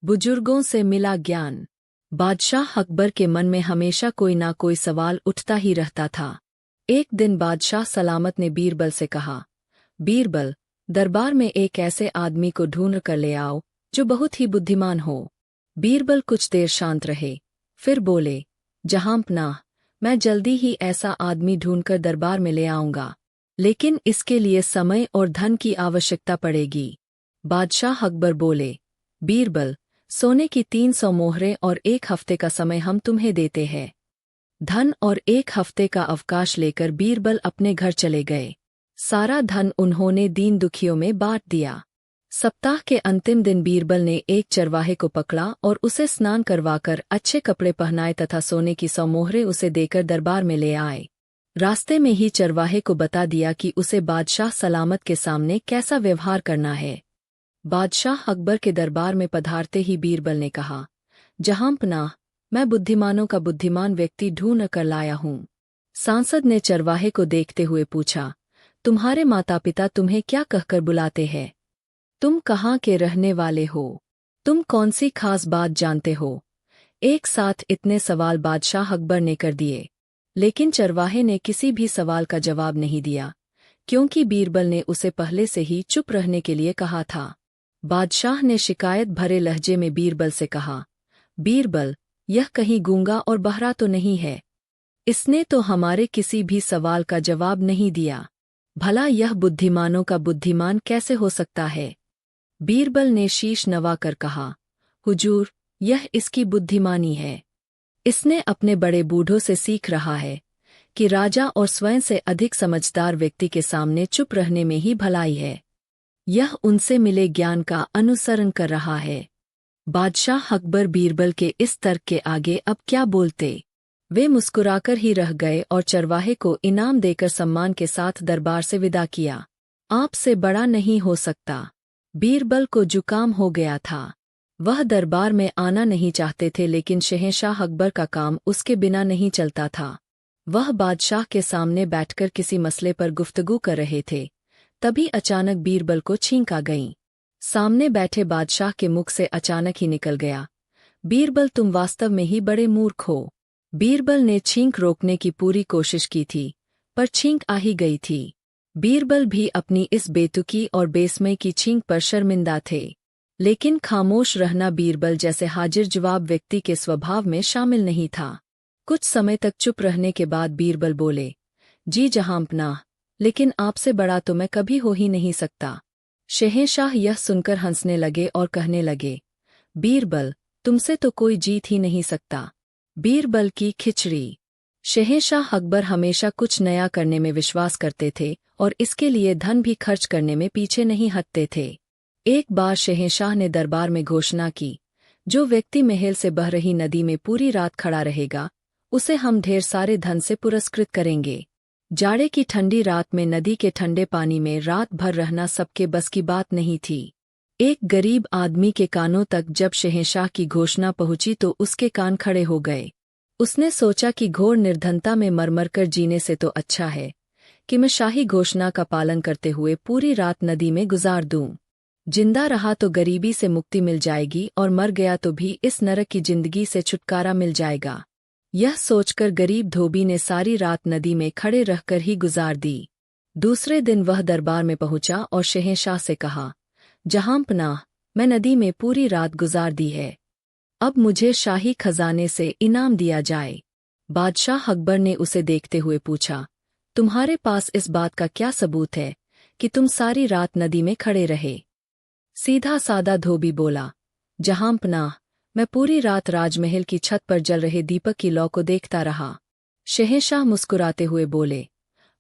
बुजुर्गों से मिला ज्ञान। बादशाह अकबर के मन में हमेशा कोई ना कोई सवाल उठता ही रहता था। एक दिन बादशाह सलामत ने बीरबल से कहा, बीरबल, दरबार में एक ऐसे आदमी को ढूंढ कर ले आओ जो बहुत ही बुद्धिमान हो। बीरबल कुछ देर शांत रहे, फिर बोले, जहांपनाह, मैं जल्दी ही ऐसा आदमी ढूंढकर दरबार में ले आऊंगा, लेकिन इसके लिए समय और धन की आवश्यकता पड़ेगी। बादशाह अकबर बोले, बीरबल, सोने की 300 मोहरें और 1 हफ्ते का समय हम तुम्हें देते हैं। धन और 1 हफ्ते का अवकाश लेकर बीरबल अपने घर चले गए। सारा धन उन्होंने दीन दुखियों में बांट दिया। सप्ताह के अंतिम दिन बीरबल ने एक चरवाहे को पकड़ा और उसे स्नान करवाकर अच्छे कपड़े पहनाए तथा सोने की 100 मोहरें उसे देकर दरबार में ले आए। रास्ते में ही चरवाहे को बता दिया कि उसे बादशाह सलामत के सामने कैसा व्यवहार करना है। बादशाह अकबर के दरबार में पधारते ही बीरबल ने कहा, जहांपनाह, मैं बुद्धिमानों का बुद्धिमान व्यक्ति ढूंढ कर लाया हूँ। सांसद ने चरवाहे को देखते हुए पूछा, तुम्हारे माता पिता तुम्हें क्या कहकर बुलाते हैं? तुम कहाँ के रहने वाले हो? तुम कौन सी खास बात जानते हो? एक साथ इतने सवाल बादशाह अकबर ने कर दिए, लेकिन चरवाहे ने किसी भी सवाल का जवाब नहीं दिया, क्योंकि बीरबल ने उसे पहले से ही चुप रहने के लिए कहा था। बादशाह ने शिकायत भरे लहजे में बीरबल से कहा, बीरबल, यह कहीं गूंगा और बहरा तो नहीं है? इसने तो हमारे किसी भी सवाल का जवाब नहीं दिया। भला यह बुद्धिमानों का बुद्धिमान कैसे हो सकता है? बीरबल ने शीश नवाकर कहा, हुजूर, यह इसकी बुद्धिमानी है। इसने अपने बड़े बूढ़ों से सीख रहा है कि राजा और स्वयं से अधिक समझदार व्यक्ति के सामने चुप रहने में ही भलाई है। यह उनसे मिले ज्ञान का अनुसरण कर रहा है। बादशाह अकबर बीरबल के इस तर्क के आगे अब क्या बोलते। वे मुस्कुराकर ही रह गए और चरवाहे को इनाम देकर सम्मान के साथ दरबार से विदा किया। आपसे बड़ा नहीं हो सकता। बीरबल को जुकाम हो गया था। वह दरबार में आना नहीं चाहते थे, लेकिन शहंशाह अकबर का काम उसके बिना नहीं चलता था। वह बादशाह के सामने बैठकर किसी मसले पर गुफ्तगू कर रहे थे, तभी अचानक बीरबल को छींक आ गई। सामने बैठे बादशाह के मुख से अचानक ही निकल गया, बीरबल, तुम वास्तव में ही बड़े मूर्ख हो। बीरबल ने छींक रोकने की पूरी कोशिश की थी, पर छींक आ ही गई थी। बीरबल भी अपनी इस बेतुकी और बेसमय की छींक पर शर्मिंदा थे, लेकिन खामोश रहना बीरबल जैसे हाजिर जवाब व्यक्ति के स्वभाव में शामिल नहीं था। कुछ समय तक चुप रहने के बाद बीरबल बोले, जी जहांपनाह, लेकिन आपसे बड़ा तो मैं कभी हो ही नहीं सकता। शहंशाह यह सुनकर हंसने लगे और कहने लगे, बीरबल, तुमसे तो कोई जीत ही नहीं सकता। बीरबल की खिचड़ी। शहंशाह अकबर हमेशा कुछ नया करने में विश्वास करते थे और इसके लिए धन भी खर्च करने में पीछे नहीं हटते थे। एक बार शहंशाह ने दरबार में घोषणा की, जो व्यक्ति महल से बह रही नदी में पूरी रात खड़ा रहेगा, उसे हम ढेर सारे धन से पुरस्कृत करेंगे। जाड़े की ठंडी रात में नदी के ठंडे पानी में रात भर रहना सबके बस की बात नहीं थी। एक गरीब आदमी के कानों तक जब शहंशाह की घोषणा पहुंची तो उसके कान खड़े हो गए। उसने सोचा कि घोर निर्धनता में मर कर जीने से तो अच्छा है कि मैं शाही घोषणा का पालन करते हुए पूरी रात नदी में गुजार दूं। जिंदा रहा तो गरीबी से मुक्ति मिल जाएगी और मर गया तो भी इस नरक की जिंदगी से छुटकारा मिल जाएगा। यह सोचकर गरीब धोबी ने सारी रात नदी में खड़े रहकर ही गुजार दी। दूसरे दिन वह दरबार में पहुंचा और शहंशाह से कहा, जहांपनाह, मैं नदी में पूरी रात गुजार दी है, अब मुझे शाही खजाने से इनाम दिया जाए। बादशाह अकबर ने उसे देखते हुए पूछा, तुम्हारे पास इस बात का क्या सबूत है कि तुम सारी रात नदी में खड़े रहे? सीधा सादा धोबी बोला, जहांपनाह, मैं पूरी रात राजमहल की छत पर जल रहे दीपक की लौ को देखता रहा। शहंशाह मुस्कुराते हुए बोले,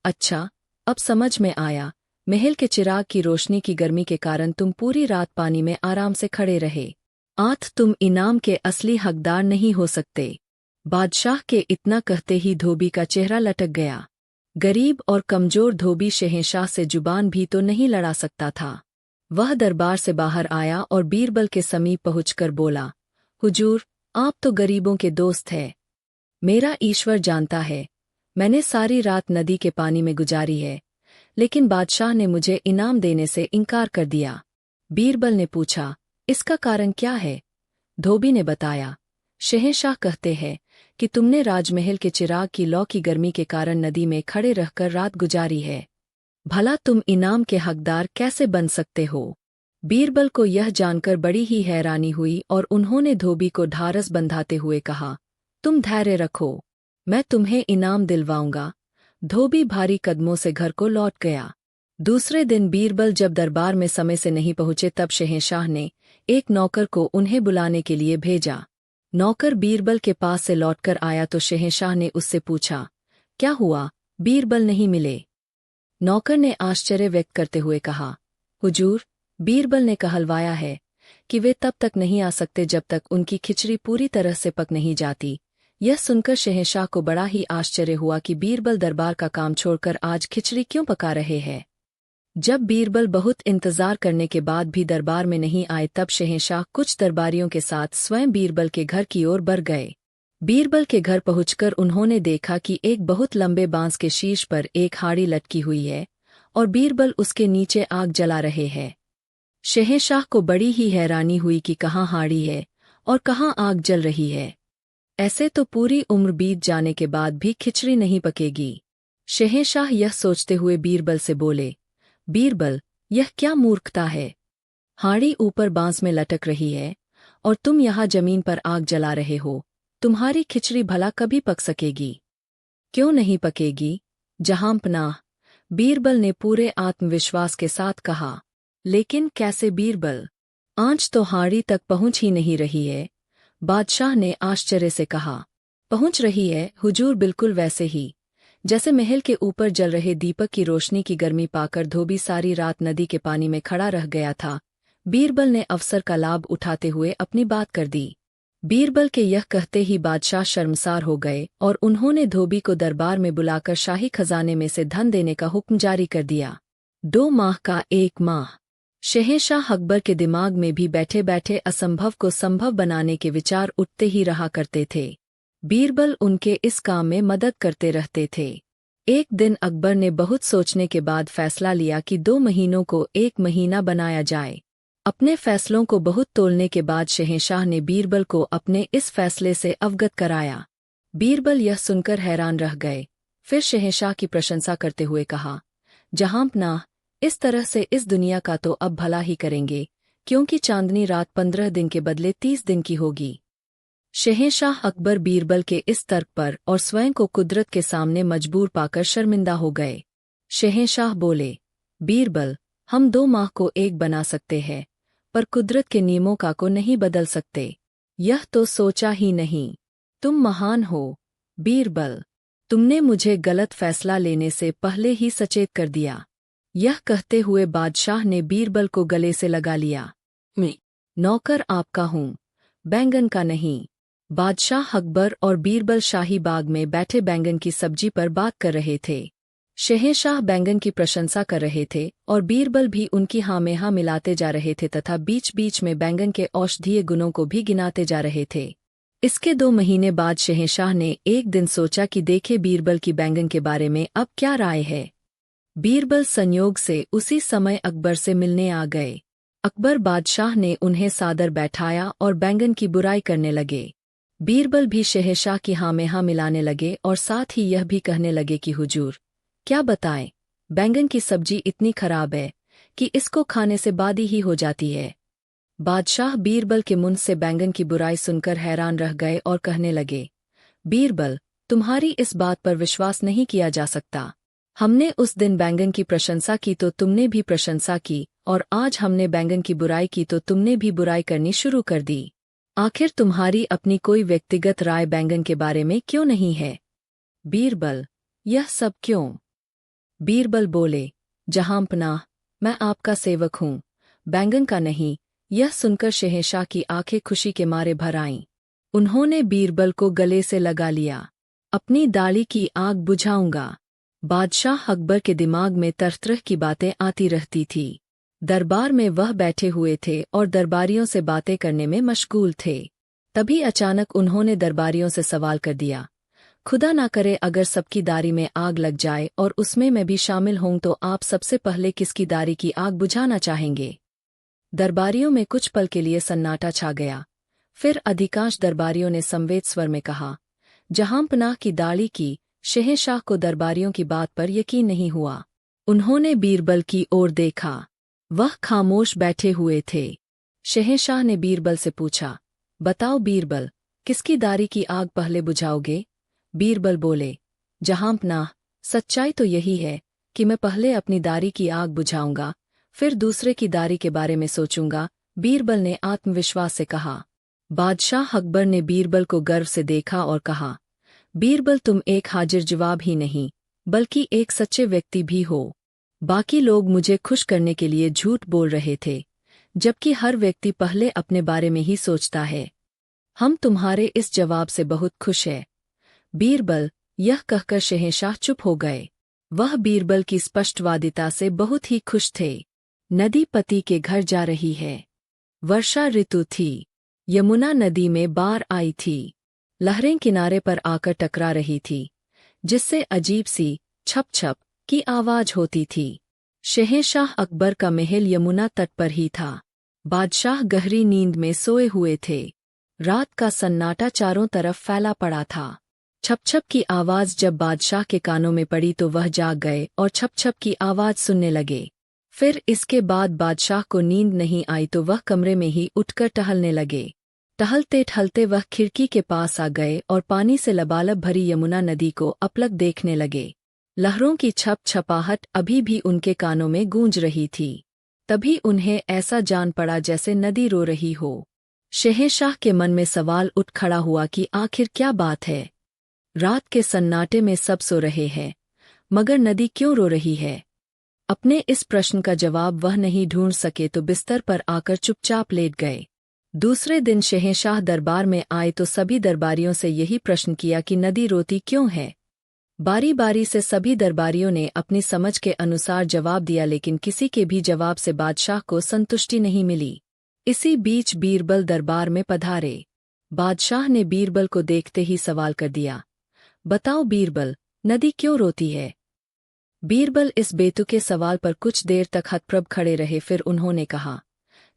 अच्छा, अब समझ में आया, महल के चिराग की रोशनी की गर्मी के कारण तुम पूरी रात पानी में आराम से खड़े रहे। आठ तुम इनाम के असली हकदार नहीं हो सकते। बादशाह के इतना कहते ही धोबी का चेहरा लटक गया। गरीब और कमजोर धोबी शहंशाह से जुबान भी तो नहीं लड़ा सकता था। वह दरबार से बाहर आया और बीरबल के समीप पहुंचकर बोला, हुजूर, आप तो गरीबों के दोस्त हैं। मेरा ईश्वर जानता है, मैंने सारी रात नदी के पानी में गुजारी है, लेकिन बादशाह ने मुझे इनाम देने से इनकार कर दिया। बीरबल ने पूछा, इसका कारण क्या है? धोबी ने बताया, शहंशाह कहते हैं कि तुमने राजमहल के चिराग की लौ की गर्मी के कारण नदी में खड़े रहकर रात गुजारी है। भला तुम इनाम के हकदार कैसे बन सकते हो? बीरबल को यह जानकर बड़ी ही हैरानी हुई और उन्होंने धोबी को ढारस बंधाते हुए कहा, तुम धैर्य रखो, मैं तुम्हें इनाम दिलवाऊंगा। धोबी भारी कदमों से घर को लौट गया। दूसरे दिन बीरबल जब दरबार में समय से नहीं पहुंचे तब शहंशाह ने एक नौकर को उन्हें बुलाने के लिए भेजा। नौकर बीरबल के पास से लौटकर आया तो शहंशाह ने उससे पूछा, क्या हुआ, बीरबल नहीं मिले? नौकर ने आश्चर्य व्यक्त करते हुए कहा, हुजूर, बीरबल ने कहलवाया है कि वे तब तक नहीं आ सकते जब तक उनकी खिचड़ी पूरी तरह से पक नहीं जाती। यह सुनकर शहंशाह को बड़ा ही आश्चर्य हुआ कि बीरबल दरबार का काम छोड़कर आज खिचड़ी क्यों पका रहे हैं। जब बीरबल बहुत इंतजार करने के बाद भी दरबार में नहीं आए तब शहंशाह कुछ दरबारियों के साथ स्वयं बीरबल के घर की ओर बढ़ गए। बीरबल के घर पहुंचकर उन्होंने देखा कि एक बहुत लंबे बांस के शीर्ष पर एक हाड़ी लटकी हुई है और बीरबल उसके नीचे आग जला रहे हैं। शहंशाह को बड़ी ही हैरानी हुई कि कहाँ हाड़ी है और कहाँ आग जल रही है। ऐसे तो पूरी उम्र बीत जाने के बाद भी खिचड़ी नहीं पकेगी। शहंशाह यह सोचते हुए बीरबल से बोले, बीरबल, यह क्या मूर्खता है? हाड़ी ऊपर बांस में लटक रही है और तुम यहाँ जमीन पर आग जला रहे हो। तुम्हारी खिचड़ी भला कभी पक सकेगी? क्यों नहीं पकेगी, जहांपनाह? बीरबल ने पूरे आत्मविश्वास के साथ कहा। लेकिन कैसे बीरबल? आंच तो हाड़ी तक पहुंच ही नहीं रही है। बादशाह ने आश्चर्य से कहा, पहुंच रही है हुजूर, बिल्कुल वैसे ही जैसे महल के ऊपर जल रहे दीपक की रोशनी की गर्मी पाकर धोबी सारी रात नदी के पानी में खड़ा रह गया था। बीरबल ने अवसर का लाभ उठाते हुए अपनी बात कर दी। बीरबल के यह कहते ही बादशाह शर्मसार हो गए और उन्होंने धोबी को दरबार में बुलाकर शाही खजाने में से धन देने का हुक्म जारी कर दिया। 2 माह का 1 माह। शहंशाह अकबर के दिमाग में भी बैठे बैठे असंभव को संभव बनाने के विचार उठते ही रहा करते थे। बीरबल उनके इस काम में मदद करते रहते थे। एक दिन अकबर ने बहुत सोचने के बाद फैसला लिया कि 2 महीनों को 1 महीना बनाया जाए। अपने फैसलों को बहुत तोलने के बाद शहंशाह ने बीरबल को अपने इस फैसले से अवगत कराया। बीरबल यह सुनकर हैरान रह गए। फिर शहंशाह की प्रशंसा करते हुए कहा, जहांपनाह, इस तरह से इस दुनिया का तो अब भला ही करेंगे, क्योंकि चांदनी रात 15 दिन के बदले 30 दिन की होगी। शहंशाह अकबर बीरबल के इस तर्क पर और स्वयं को कुदरत के सामने मजबूर पाकर शर्मिंदा हो गए। शहंशाह बोले, बीरबल, हम 2 माह को 1 बना सकते हैं, पर कुदरत के नियमों का को नहीं बदल सकते। यह तो सोचा ही नहीं। तुम महान हो बीरबल, तुमने मुझे गलत फैसला लेने से पहले ही सचेत कर दिया। यह कहते हुए बादशाह ने बीरबल को गले से लगा लिया। मैं नौकर आपका हूँ, बैंगन का नहीं। बादशाह अकबर और बीरबल शाही बाग में बैठे बैंगन की सब्जी पर बात कर रहे थे। शहंशाह बैंगन की प्रशंसा कर रहे थे और बीरबल भी उनकी हाँ में हाँ मिलाते जा रहे थे तथा बीच बीच में बैंगन के औषधीय गुणों को भी गिनाते जा रहे थे। इसके 2 महीने बाद शहंशाह ने एक दिन सोचा कि देखे बीरबल की बैंगन के बारे में अब क्या राय है। बीरबल संयोग से उसी समय अकबर से मिलने आ गए। अकबर बादशाह ने उन्हें सादर बैठाया और बैंगन की बुराई करने लगे। बीरबल भी शहंशाह की हाँ में हाँ मिलाने लगे और साथ ही यह भी कहने लगे कि हुजूर, क्या बताएं, बैंगन की सब्जी इतनी खराब है कि इसको खाने से बादी ही हो जाती है। बादशाह बीरबल के मुंह से बैंगन की बुराई सुनकर हैरान रह गए और कहने लगे, बीरबल, तुम्हारी इस बात पर विश्वास नहीं किया जा सकता। हमने उस दिन बैंगन की प्रशंसा की तो तुमने भी प्रशंसा की, और आज हमने बैंगन की बुराई की तो तुमने भी बुराई करनी शुरू कर दी। आखिर तुम्हारी अपनी कोई व्यक्तिगत राय बैंगन के बारे में क्यों नहीं है? बीरबल, यह सब क्यों? बीरबल बोले, जहांपनाह, मैं आपका सेवक हूँ, बैंगन का नहीं। यह सुनकर शहंशाह की आंखें खुशी के मारे भर आईं। उन्होंने बीरबल को गले से लगा लिया। अपनी दाढ़ी की आग बुझाऊंगा। बादशाह अकबर के दिमाग में तरह-तरह की बातें आती रहती थी। दरबार में वह बैठे हुए थे और दरबारियों से बातें करने में मशगूल थे। तभी अचानक उन्होंने दरबारियों से सवाल कर दिया, खुदा ना करे अगर सबकी दाढ़ी में आग लग जाए और उसमें मैं भी शामिल हूं तो आप सबसे पहले किसकी दाढ़ी की आग बुझाना चाहेंगे? दरबारियों में कुछ पल के लिए सन्नाटा छा गया। फिर अधिकांश दरबारियों ने संवेद स्वर में कहा। जहांपनाह की दाढ़ी की शहंशाह को दरबारियों की बात पर यकीन नहीं हुआ। उन्होंने बीरबल की ओर देखा। वह खामोश बैठे हुए थे। शहंशाह ने बीरबल से पूछा, बताओ बीरबल, किसकी दाढ़ी की आग पहले बुझाओगे? बीरबल बोले, जहांपनाह, सच्चाई तो यही है कि मैं पहले अपनी दाढ़ी की आग बुझाऊंगा, फिर दूसरे की दाढ़ी के बारे में सोचूंगा। बीरबल ने आत्मविश्वास से कहा। बादशाह अकबर ने बीरबल को गर्व से देखा और कहा, बीरबल, तुम एक हाजिर जवाब ही नहीं बल्कि एक सच्चे व्यक्ति भी हो। बाकी लोग मुझे खुश करने के लिए झूठ बोल रहे थे, जबकि हर व्यक्ति पहले अपने बारे में ही सोचता है। हम तुम्हारे इस जवाब से बहुत खुश हैं। बीरबल, यह कहकर शहंशाह चुप हो गए। वह बीरबल की स्पष्टवादिता से बहुत ही खुश थे। नदी पति के घर जा रही है। वर्षा ऋतु थी। यमुना नदी में बाढ़ आई थी। लहरें किनारे पर आकर टकरा रही थी, जिससे अजीब सी छप छप की आवाज होती थी। शहंशाह अकबर का महल यमुना तट पर ही था। बादशाह गहरी नींद में सोए हुए थे। रात का सन्नाटा चारों तरफ फैला पड़ा था। छप छप की आवाज जब बादशाह के कानों में पड़ी तो वह जाग गए और छप छप की आवाज सुनने लगे। फिर इसके बाद बादशाह को नींद नहीं आई तो वह कमरे में ही उठकर टहलने लगे। टहलते टहलते वह खिड़की के पास आ गए और पानी से लबालब भरी यमुना नदी को अपलक देखने लगे। लहरों की छप छपाहट अभी भी उनके कानों में गूंज रही थी। तभी उन्हें ऐसा जान पड़ा जैसे नदी रो रही हो। शहंशाह के मन में सवाल उठ खड़ा हुआ कि आखिर क्या बात है। रात के सन्नाटे में सब सो रहे हैं, मगर नदी क्यों रो रही है? अपने इस प्रश्न का जवाब वह नहीं ढूंढ सके तो बिस्तर पर आकर चुपचाप लेट गए। दूसरे दिन शहंशाह दरबार में आए तो सभी दरबारियों से यही प्रश्न किया कि नदी रोती क्यों है। बारी बारी से सभी दरबारियों ने अपनी समझ के अनुसार जवाब दिया, लेकिन किसी के भी जवाब से बादशाह को संतुष्टि नहीं मिली। इसी बीच बीरबल दरबार में पधारे। बादशाह ने बीरबल को देखते ही सवाल कर दिया, बताओ बीरबल, नदी क्यों रोती है? बीरबल इस बेतुके सवाल पर कुछ देर तक हतप्रभ खड़े रहे। फिर उन्होंने कहा,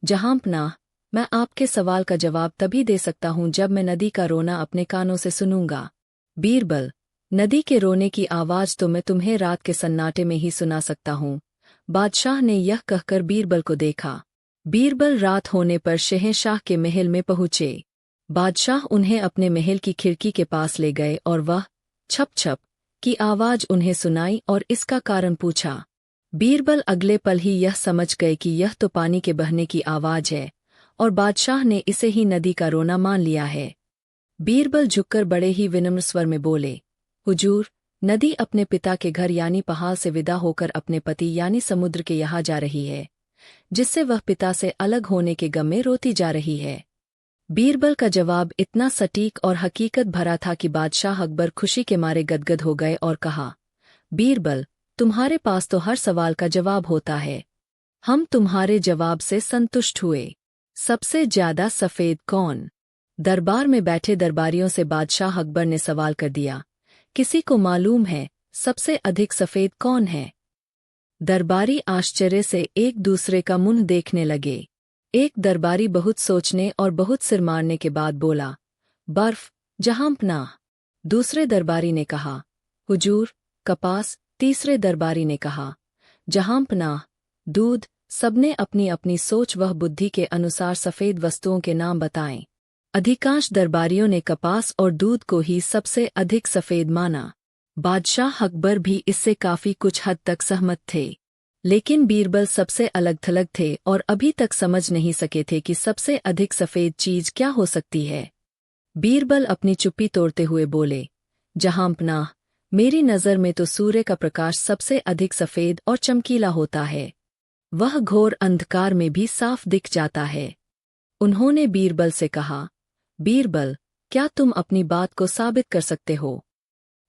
जहांपनाह, मैं आपके सवाल का जवाब तभी दे सकता हूं जब मैं नदी का रोना अपने कानों से सुनूंगा। बीरबल, नदी के रोने की आवाज तो मैं तुम्हें रात के सन्नाटे में ही सुना सकता हूं। बादशाह ने यह कहकर बीरबल को देखा। बीरबल रात होने पर शहंशाह के महल में पहुंचे। बादशाह उन्हें अपने महल की खिड़की के पास ले गए और वह छप छप की आवाज उन्हें सुनाई और इसका कारण पूछा। बीरबल अगले पल ही यह समझ गए कि यह तो पानी के बहने की आवाज है और बादशाह ने इसे ही नदी का रोना मान लिया है। बीरबल झुककर बड़े ही विनम्र स्वर में बोले, हुजूर, नदी अपने पिता के घर यानी पहाड़ से विदा होकर अपने पति यानी समुद्र के यहाँ जा रही है, जिससे वह पिता से अलग होने के गम में रोती जा रही है। बीरबल का जवाब इतना सटीक और हकीकत भरा था कि बादशाह अकबर खुशी के मारे गदगद हो गए और कहा, बीरबल, तुम्हारे पास तो हर सवाल का जवाब होता है। हम तुम्हारे जवाब से संतुष्ट हुए। सबसे ज्यादा सफेद कौन? दरबार में बैठे दरबारियों से बादशाह अकबर ने सवाल कर दिया, किसी को मालूम है सबसे अधिक सफेद कौन है? दरबारी आश्चर्य से एक दूसरे का मुंह देखने लगे। एक दरबारी बहुत सोचने और बहुत सिर मारने के बाद बोला, बर्फ, जहांपनाह। दूसरे दरबारी ने कहा, हुजूर, कपास। तीसरे दरबारी ने कहा, जहांपनाह, दूध। सबने अपनी अपनी सोच व बुद्धि के अनुसार सफेद वस्तुओं के नाम बताएं। अधिकांश दरबारियों ने कपास और दूध को ही सबसे अधिक सफेद माना। बादशाह अकबर भी इससे काफी कुछ हद तक सहमत थे, लेकिन बीरबल सबसे अलग थलग थे और अभी तक समझ नहीं सके थे कि सबसे अधिक सफेद चीज क्या हो सकती है। बीरबल अपनी चुप्पी तोड़ते हुए बोले, जहांपनाह, मेरी नज़र में तो सूर्य का प्रकाश सबसे अधिक सफेद और चमकीला होता है। वह घोर अंधकार में भी साफ दिख जाता है। उन्होंने बीरबल से कहा, बीरबल, क्या तुम अपनी बात को साबित कर सकते हो?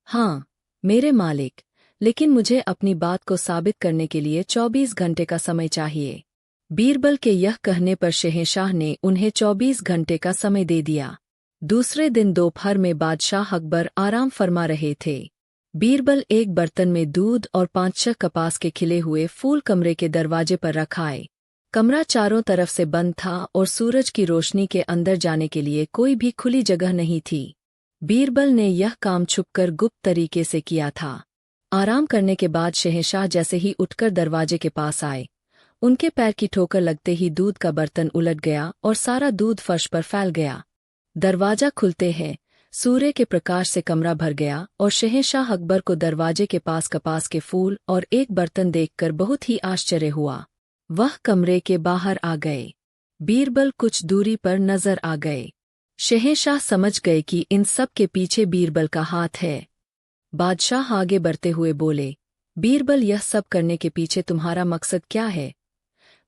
हाँ, मेरे मालिक, लेकिन मुझे अपनी बात को साबित करने के लिए 24 घंटे का समय चाहिए। बीरबल के यह कहने पर शहंशाह ने उन्हें 24 घंटे का समय दे दिया। दूसरे दिन दोपहर में बादशाह अकबर आराम फरमा रहे थे। बीरबल एक बर्तन में दूध और 5-6 कपास के खिले हुए फूल कमरे के दरवाजे पर रखाए। कमरा चारों तरफ से बंद था और सूरज की रोशनी के अंदर जाने के लिए कोई भी खुली जगह नहीं थी। बीरबल ने यह काम छुपकर गुप्त तरीके से किया था। आराम करने के बाद शहंशाह जैसे ही उठकर दरवाजे के पास आए, उनके पैर की ठोकर लगते ही दूध का बर्तन उलट गया और सारा दूध फर्श पर फैल गया। दरवाजा खुलते हैं सूर्य के प्रकाश से कमरा भर गया और शहंशाह अकबर को दरवाजे के पास कपास के फूल और एक बर्तन देखकर बहुत ही आश्चर्य हुआ। वह कमरे के बाहर आ गए। बीरबल कुछ दूरी पर नजर आ गए। शहंशाह समझ गए कि इन सब के पीछे बीरबल का हाथ है। बादशाह आगे बढ़ते हुए बोले, बीरबल, यह सब करने के पीछे तुम्हारा मकसद क्या है?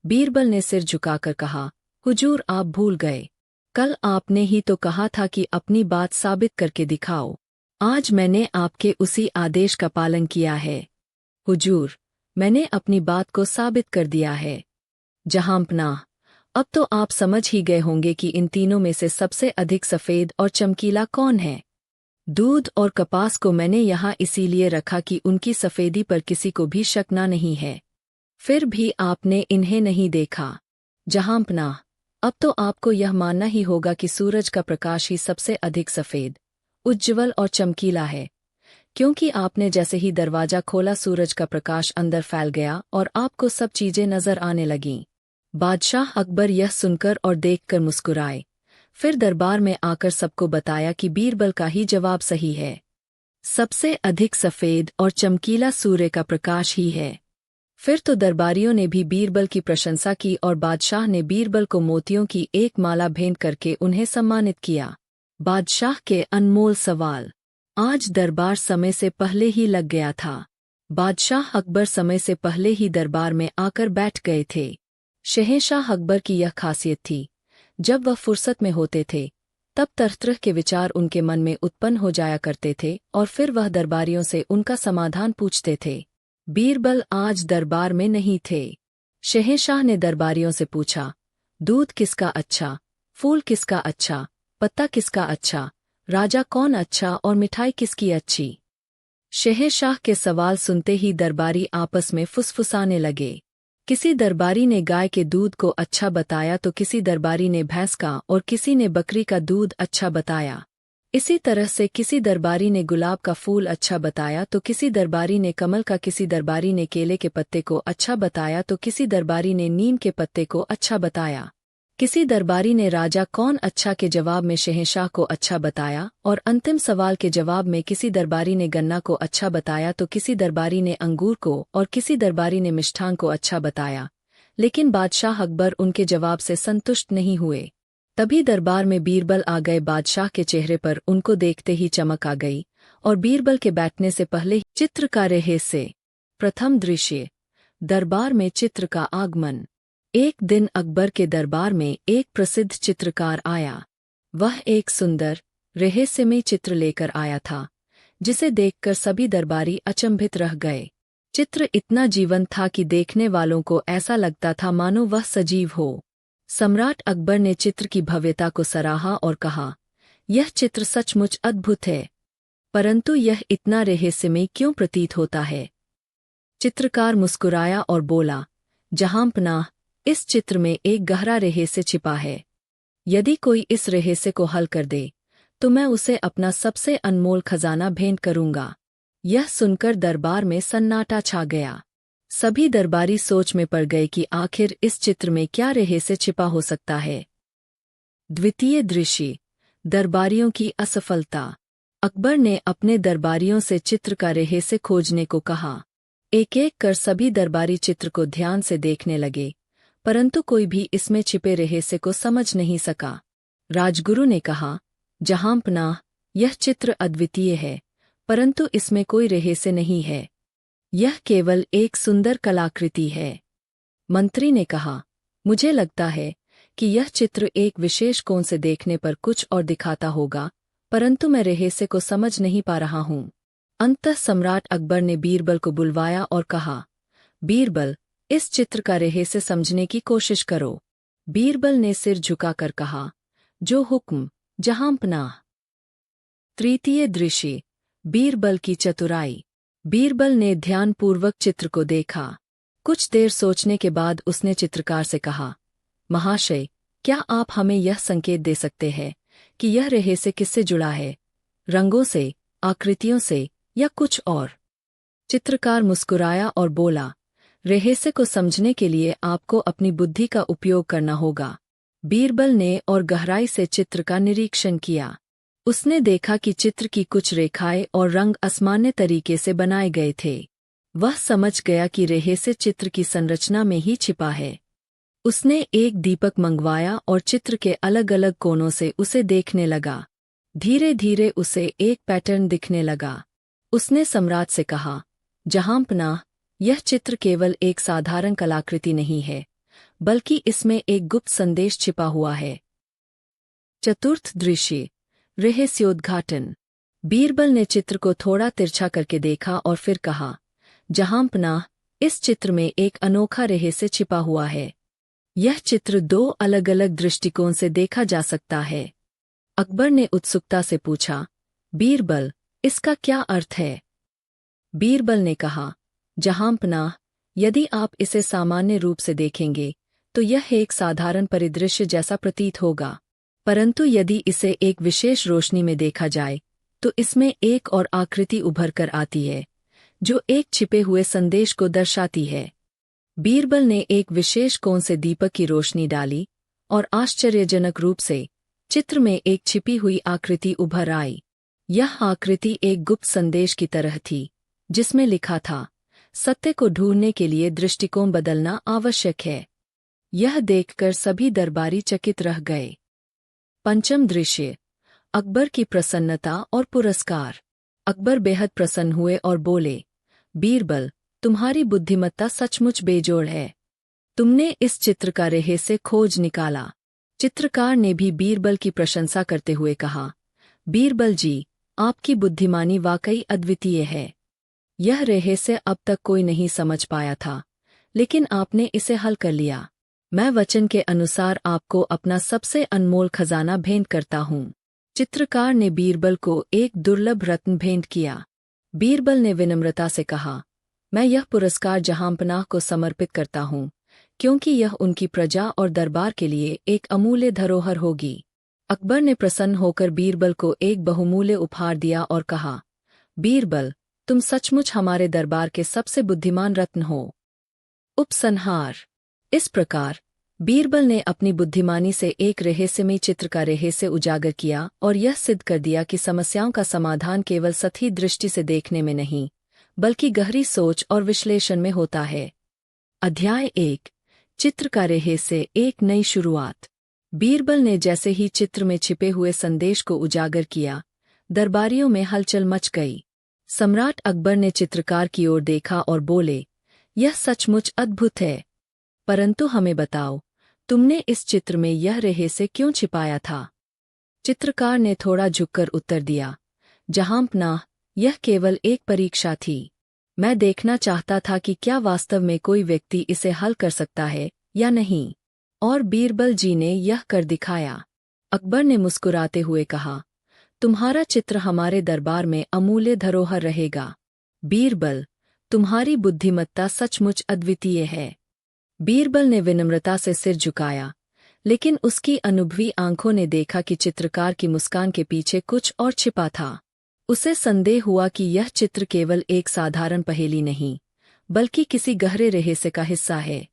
बीरबल ने सिर झुकाकर कहा, हुजूर, आप भूल गए। कल आपने ही तो कहा था कि अपनी बात साबित करके दिखाओ। आज मैंने आपके उसी आदेश का पालन किया है। हुजूर, मैंने अपनी बात को साबित कर दिया है। जहांपनाह, अब तो आप समझ ही गए होंगे कि इन तीनों में से सबसे अधिक सफ़ेद और चमकीला कौन है। दूध और कपास को मैंने यहाँ इसीलिए रखा कि उनकी सफ़ेदी पर किसी को भी शक न नहीं है। फिर भी आपने इन्हें नहीं देखा। जहांपनाह, अब तो आपको यह मानना ही होगा कि सूरज का प्रकाश ही सबसे अधिक सफ़ेद, उज्ज्वल और चमकीला है, क्योंकि आपने जैसे ही दरवाजा खोला सूरज का प्रकाश अंदर फैल गया और आपको सब चीजें नजर आने लगीं। बादशाह अकबर यह सुनकर और देखकर मुस्कुराए, फिर दरबार में आकर सबको बताया कि बीरबल का ही जवाब सही है। सबसे अधिक सफ़ेद और चमकीला सूर्य का प्रकाश ही है। फिर तो दरबारियों ने भी बीरबल की प्रशंसा की और बादशाह ने बीरबल को मोतियों की एक माला भेंट करके उन्हें सम्मानित किया। बादशाह के अनमोल सवाल। आज दरबार समय से पहले ही लग गया था। बादशाह अकबर समय से पहले ही दरबार में आकर बैठ गए थे। शहंशाह अकबर की यह खासियत थी, जब वह फुर्सत में होते थे तब तरह-तरह के विचार उनके मन में उत्पन्न हो जाया करते थे और फिर वह दरबारियों से उनका समाधान पूछते थे। बीरबल आज दरबार में नहीं थे। शहंशाह ने दरबारियों से पूछा, दूध किसका अच्छा, फूल किसका अच्छा, पत्ता किसका अच्छा, राजा कौन अच्छा और मिठाई किसकी अच्छी? शहंशाह के सवाल सुनते ही दरबारी आपस में फुसफुसाने लगे। किसी दरबारी ने गाय के दूध को अच्छा बताया तो किसी दरबारी ने भैंस का और किसी ने बकरी का दूध अच्छा बताया। इसी तरह से किसी दरबारी ने गुलाब का फूल अच्छा बताया तो किसी दरबारी ने कमल का, किसी दरबारी ने केले के पत्ते को अच्छा बताया तो किसी दरबारी ने नीम के पत्ते को अच्छा बताया। किसी दरबारी ने राजा कौन अच्छा के जवाब में शहंशाह को अच्छा बताया और अंतिम सवाल के जवाब में किसी दरबारी ने गन्ना को अच्छा बताया तो किसी दरबारी ने अंगूर को और किसी दरबारी ने मिष्ठान को अच्छा बताया। लेकिन बादशाह अकबर उनके जवाब से संतुष्ट नहीं हुए। तभी दरबार में बीरबल आ गए। बादशाह के चेहरे पर उनको देखते ही चमक आ गई और बीरबल के बैठने से पहले ही चित्र का रहस्य। प्रथम दृश्य, दरबार में चित्र का आगमन। एक दिन अकबर के दरबार में एक प्रसिद्ध चित्रकार आया। वह एक सुंदर रहस्यमय चित्र लेकर आया था, जिसे देखकर सभी दरबारी अचंभित रह गए। चित्र इतना जीवंत था कि देखने वालों को ऐसा लगता था मानो वह सजीव हो। सम्राट अकबर ने चित्र की भव्यता को सराहा और कहा, यह चित्र सचमुच अद्भुत है, परंतु यह इतना रहस्यमय क्यों प्रतीत होता है? चित्रकार मुस्कुराया और बोला, जहांपनाह, इस चित्र में एक गहरा रहस्य छिपा है। यदि कोई इस रहस्य को हल कर दे तो मैं उसे अपना सबसे अनमोल खजाना भेंट करूंगा। यह सुनकर दरबार में सन्नाटा छा गया। सभी दरबारी सोच में पड़ गए कि आखिर इस चित्र में क्या रहस्य छिपा हो सकता है। द्वितीय दृश्य, दरबारियों की असफलता। अकबर ने अपने दरबारियों से चित्र का रहस्य खोजने को कहा। एक-एक कर सभी दरबारी चित्र को ध्यान से देखने लगे, परंतु कोई भी इसमें छिपे रहस्य को समझ नहीं सका। राजगुरु ने कहा, जहांपनाह, यह चित्र अद्वितीय है, परंतु इसमें कोई रहस्य नहीं है। यह केवल एक सुंदर कलाकृति है। मंत्री ने कहा, मुझे लगता है कि यह चित्र एक विशेष कोण से देखने पर कुछ और दिखाता होगा, परंतु मैं रहस्य को समझ नहीं पा रहा हूँ। अंततः सम्राट अकबर ने बीरबल को बुलवाया और कहा, बीरबल, इस चित्र का रहस्य समझने की कोशिश करो। बीरबल ने सिर झुकाकर कहा, जो हुक्म, जहांपनाह। तृतीय दृश्य, बीरबल की चतुराई। बीरबल ने ध्यानपूर्वक चित्र को देखा। कुछ देर सोचने के बाद उसने चित्रकार से कहा, महाशय, क्या आप हमें यह संकेत दे सकते हैं कि यह रहस्य किससे जुड़ा है, रंगों से, आकृतियों से या कुछ और? चित्रकार मुस्कुराया और बोला, रहस्य को समझने के लिए आपको अपनी बुद्धि का उपयोग करना होगा। बीरबल ने और गहराई से चित्र का निरीक्षण किया। उसने देखा कि चित्र की कुछ रेखाएं और रंग असामान्य तरीके से बनाए गए थे। वह समझ गया कि रहस्य चित्र की संरचना में ही छिपा है। उसने एक दीपक मंगवाया और चित्र के अलग अलग कोनों से उसे देखने लगा। धीरे धीरे उसे एक पैटर्न दिखने लगा। उसने सम्राट से कहा, जहांपनाह, यह चित्र केवल एक साधारण कलाकृति नहीं है, बल्कि इसमें एक गुप्त संदेश छिपा हुआ है। चतुर्थ दृश्य, रहस्योद्घाटन। बीरबल ने चित्र को थोड़ा तिरछा करके देखा और फिर कहा, जहांपनाह, इस चित्र में एक अनोखा रहस्य छिपा हुआ है। यह चित्र दो अलग अलग दृष्टिकोण से देखा जा सकता है। अकबर ने उत्सुकता से पूछा, बीरबल, इसका क्या अर्थ है? बीरबल ने कहा, जहांपनाह, यदि आप इसे सामान्य रूप से देखेंगे तो यह एक साधारण परिदृश्य जैसा प्रतीत होगा, परंतु यदि इसे एक विशेष रोशनी में देखा जाए तो इसमें एक और आकृति उभर कर आती है, जो एक छिपे हुए संदेश को दर्शाती है। बीरबल ने एक विशेष कोण से दीपक की रोशनी डाली और आश्चर्यजनक रूप से चित्र में एक छिपी हुई आकृति उभर आई। यह आकृति एक गुप्त संदेश की तरह थी, जिसमें लिखा था, सत्य को ढूंढने के लिए दृष्टिकोण बदलना आवश्यक है। यह देखकर सभी दरबारी चकित रह गए। पंचम दृश्य, अकबर की प्रसन्नता और पुरस्कार। अकबर बेहद प्रसन्न हुए और बोले, बीरबल, तुम्हारी बुद्धिमत्ता सचमुच बेजोड़ है। तुमने इस चित्र का रहस्य खोज निकाला। चित्रकार ने भी बीरबल की प्रशंसा करते हुए कहा, बीरबल जी, आपकी बुद्धिमानी वाकई अद्वितीय है। यह रहस्य अब तक कोई नहीं समझ पाया था, लेकिन आपने इसे हल कर लिया। मैं वचन के अनुसार आपको अपना सबसे अनमोल खजाना भेंट करता हूँ। चित्रकार ने बीरबल को एक दुर्लभ रत्न भेंट किया। बीरबल ने विनम्रता से कहा, मैं यह पुरस्कार जहांपनाह को समर्पित करता हूँ, क्योंकि यह उनकी प्रजा और दरबार के लिए एक अमूल्य धरोहर होगी। अकबर ने प्रसन्न होकर बीरबल को एक बहुमूल्य उपहार दिया और कहा, बीरबल, तुम सचमुच हमारे दरबार के सबसे बुद्धिमान रत्न हो। उपसंहार। इस प्रकार बीरबल ने अपनी बुद्धिमानी से एक रहस्यमय चित्र का रहस्य उजागर किया और यह सिद्ध कर दिया कि समस्याओं का समाधान केवल सतही दृष्टि से देखने में नहीं, बल्कि गहरी सोच और विश्लेषण में होता है। अध्याय 1, चित्र का रहस्य, एक नई शुरुआत। बीरबल ने जैसे ही चित्र में छिपे हुए संदेश को उजागर किया, दरबारियों में हलचल मच गई। सम्राट अकबर ने चित्रकार की ओर देखा और बोले, यह सचमुच अद्भुत है, परंतु हमें बताओ, तुमने इस चित्र में यह रहस्य क्यों छिपाया था? चित्रकार ने थोड़ा झुककर उत्तर दिया, जहांपनाह, यह केवल एक परीक्षा थी। मैं देखना चाहता था कि क्या वास्तव में कोई व्यक्ति इसे हल कर सकता है या नहीं, और बीरबल जी ने यह कर दिखाया। अकबर ने मुस्कुराते हुए कहा, तुम्हारा चित्र हमारे दरबार में अमूल्य धरोहर रहेगा। बीरबल, तुम्हारी बुद्धिमत्ता सचमुच अद्वितीय है। बीरबल ने विनम्रता से सिर झुकाया, लेकिन उसकी अनुभवी आंखों ने देखा कि चित्रकार की मुस्कान के पीछे कुछ और छिपा था। उसे संदेह हुआ कि यह चित्र केवल एक साधारण पहेली नहीं, बल्कि किसी गहरे रहस्य का हिस्सा है।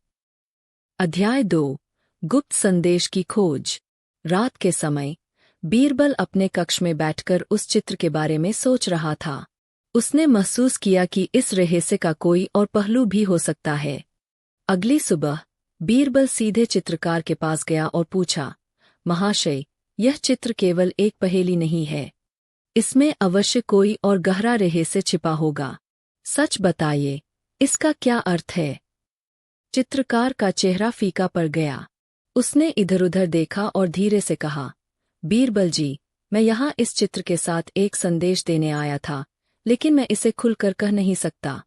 अध्याय 2, गुप्त संदेश की खोज। रात के समय बीरबल अपने कक्ष में बैठकर उस चित्र के बारे में सोच रहा था। उसने महसूस किया कि इस रहस्य का कोई और पहलू भी हो सकता है। अगली सुबह बीरबल सीधे चित्रकार के पास गया और पूछा, महाशय, यह चित्र केवल एक पहेली नहीं है, इसमें अवश्य कोई और गहरा रहस्य छिपा होगा। सच बताइए, इसका क्या अर्थ है? चित्रकार का चेहरा फीका पड़ गया। उसने इधर-उधर देखा और धीरे से कहा, बीरबल जी, मैं यहाँ इस चित्र के साथ एक संदेश देने आया था, लेकिन मैं इसे खुलकर कह नहीं सकता।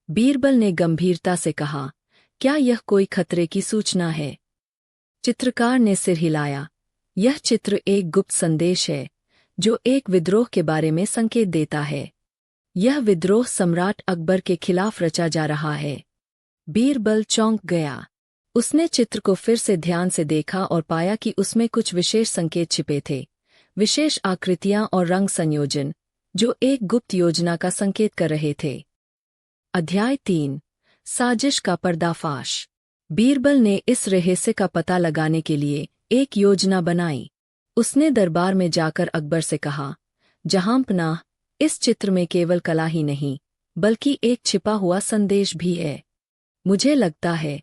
बीरबल ने गंभीरता से कहा, क्या यह कोई खतरे की सूचना है? चित्रकार ने सिर हिलाया। यह चित्र एक गुप्त संदेश है, जो एक विद्रोह के बारे में संकेत देता है। यह विद्रोह सम्राट अकबर के खिलाफ रचा जा रहा है। बीरबल चौंक गया। उसने चित्र को फिर से ध्यान से देखा और पाया कि उसमें कुछ विशेष संकेत छिपे थे, विशेष आकृतियां और रंग संयोजन, जो एक गुप्त योजना का संकेत कर रहे थे। अध्याय 3 साजिश का पर्दाफाश। बीरबल ने इस रहस्य का पता लगाने के लिए एक योजना बनाई। उसने दरबार में जाकर अकबर से कहा, जहांपनाह, इस चित्र में केवल कला ही नहीं, बल्कि एक छिपा हुआ संदेश भी है। मुझे लगता है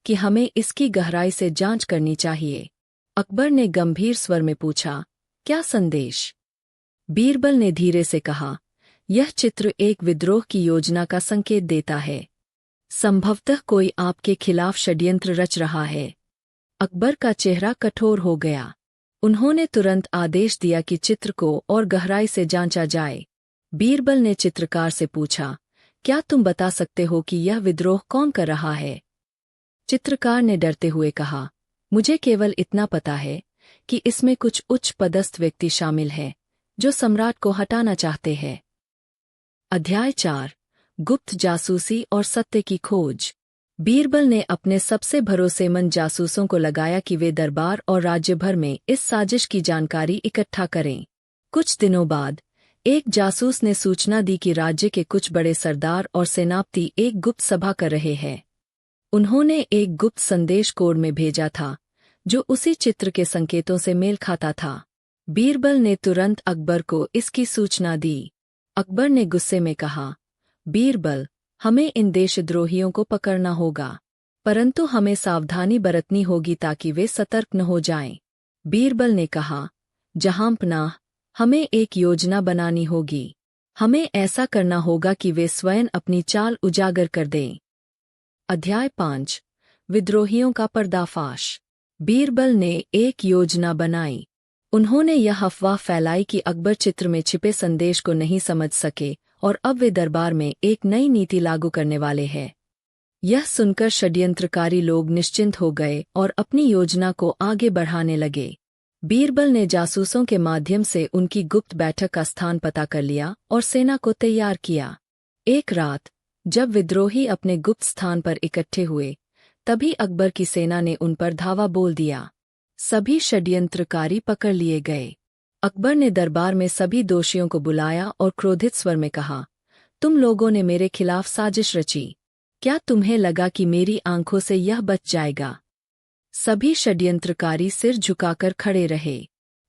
कि हमें इसकी गहराई से जांच करनी चाहिए। अकबर ने गंभीर स्वर में पूछा, क्या संदेश? बीरबल ने धीरे से कहा, यह चित्र एक विद्रोह की योजना का संकेत देता है। संभवतः कोई आपके खिलाफ षड्यंत्र रच रहा है। अकबर का चेहरा कठोर हो गया। उन्होंने तुरंत आदेश दिया कि चित्र को और गहराई से जांचा जाए। बीरबल ने चित्रकार से पूछा, क्या तुम बता सकते हो कि यह विद्रोह कौन कर रहा है? चित्रकार ने डरते हुए कहा, मुझे केवल इतना पता है कि इसमें कुछ उच्च पदस्थ व्यक्ति शामिल हैं, जो सम्राट को हटाना चाहते हैं। अध्याय 4 गुप्त जासूसी और सत्य की खोज। बीरबल ने अपने सबसे भरोसेमंद जासूसों को लगाया कि वे दरबार और राज्य भर में इस साजिश की जानकारी इकट्ठा करें। कुछ दिनों बाद एक जासूस ने सूचना दी कि राज्य के कुछ बड़े सरदार और सेनापति एक गुप्त सभा कर रहे हैं। उन्होंने एक गुप्त संदेश कोड में भेजा था, जो उसी चित्र के संकेतों से मेल खाता था। बीरबल ने तुरंत अकबर को इसकी सूचना दी। अकबर ने गुस्से में कहा, बीरबल, हमें इन देशद्रोहियों को पकड़ना होगा, परंतु हमें सावधानी बरतनी होगी ताकि वे सतर्क न हो जाएं। बीरबल ने कहा, जहांपनाह, हमें एक योजना बनानी होगी। हमें ऐसा करना होगा कि वे स्वयं अपनी चाल उजागर कर दें। अध्याय 5 विद्रोहियों का पर्दाफाश। बीरबल ने एक योजना बनाई। उन्होंने यह अफवाह फैलाई कि अकबर चित्र में छिपे संदेश को नहीं समझ सके और अब वे दरबार में एक नई नीति लागू करने वाले हैं। यह सुनकर षड्यंत्रकारी लोग निश्चिंत हो गए और अपनी योजना को आगे बढ़ाने लगे। बीरबल ने जासूसों के माध्यम से उनकी गुप्त बैठक का स्थान पता कर लिया और सेना को तैयार किया। एक रात जब विद्रोही अपने गुप्त स्थान पर इकट्ठे हुए, तभी अकबर की सेना ने उन पर धावा बोल दिया। सभी षड्यंत्रकारी पकड़ लिए गए। अकबर ने दरबार में सभी दोषियों को बुलाया और क्रोधित स्वर में कहा, तुम लोगों ने मेरे खिलाफ साजिश रची। क्या तुम्हें लगा कि मेरी आंखों से यह बच जाएगा? सभी षड्यंत्रकारी सिर झुकाकर खड़े रहे।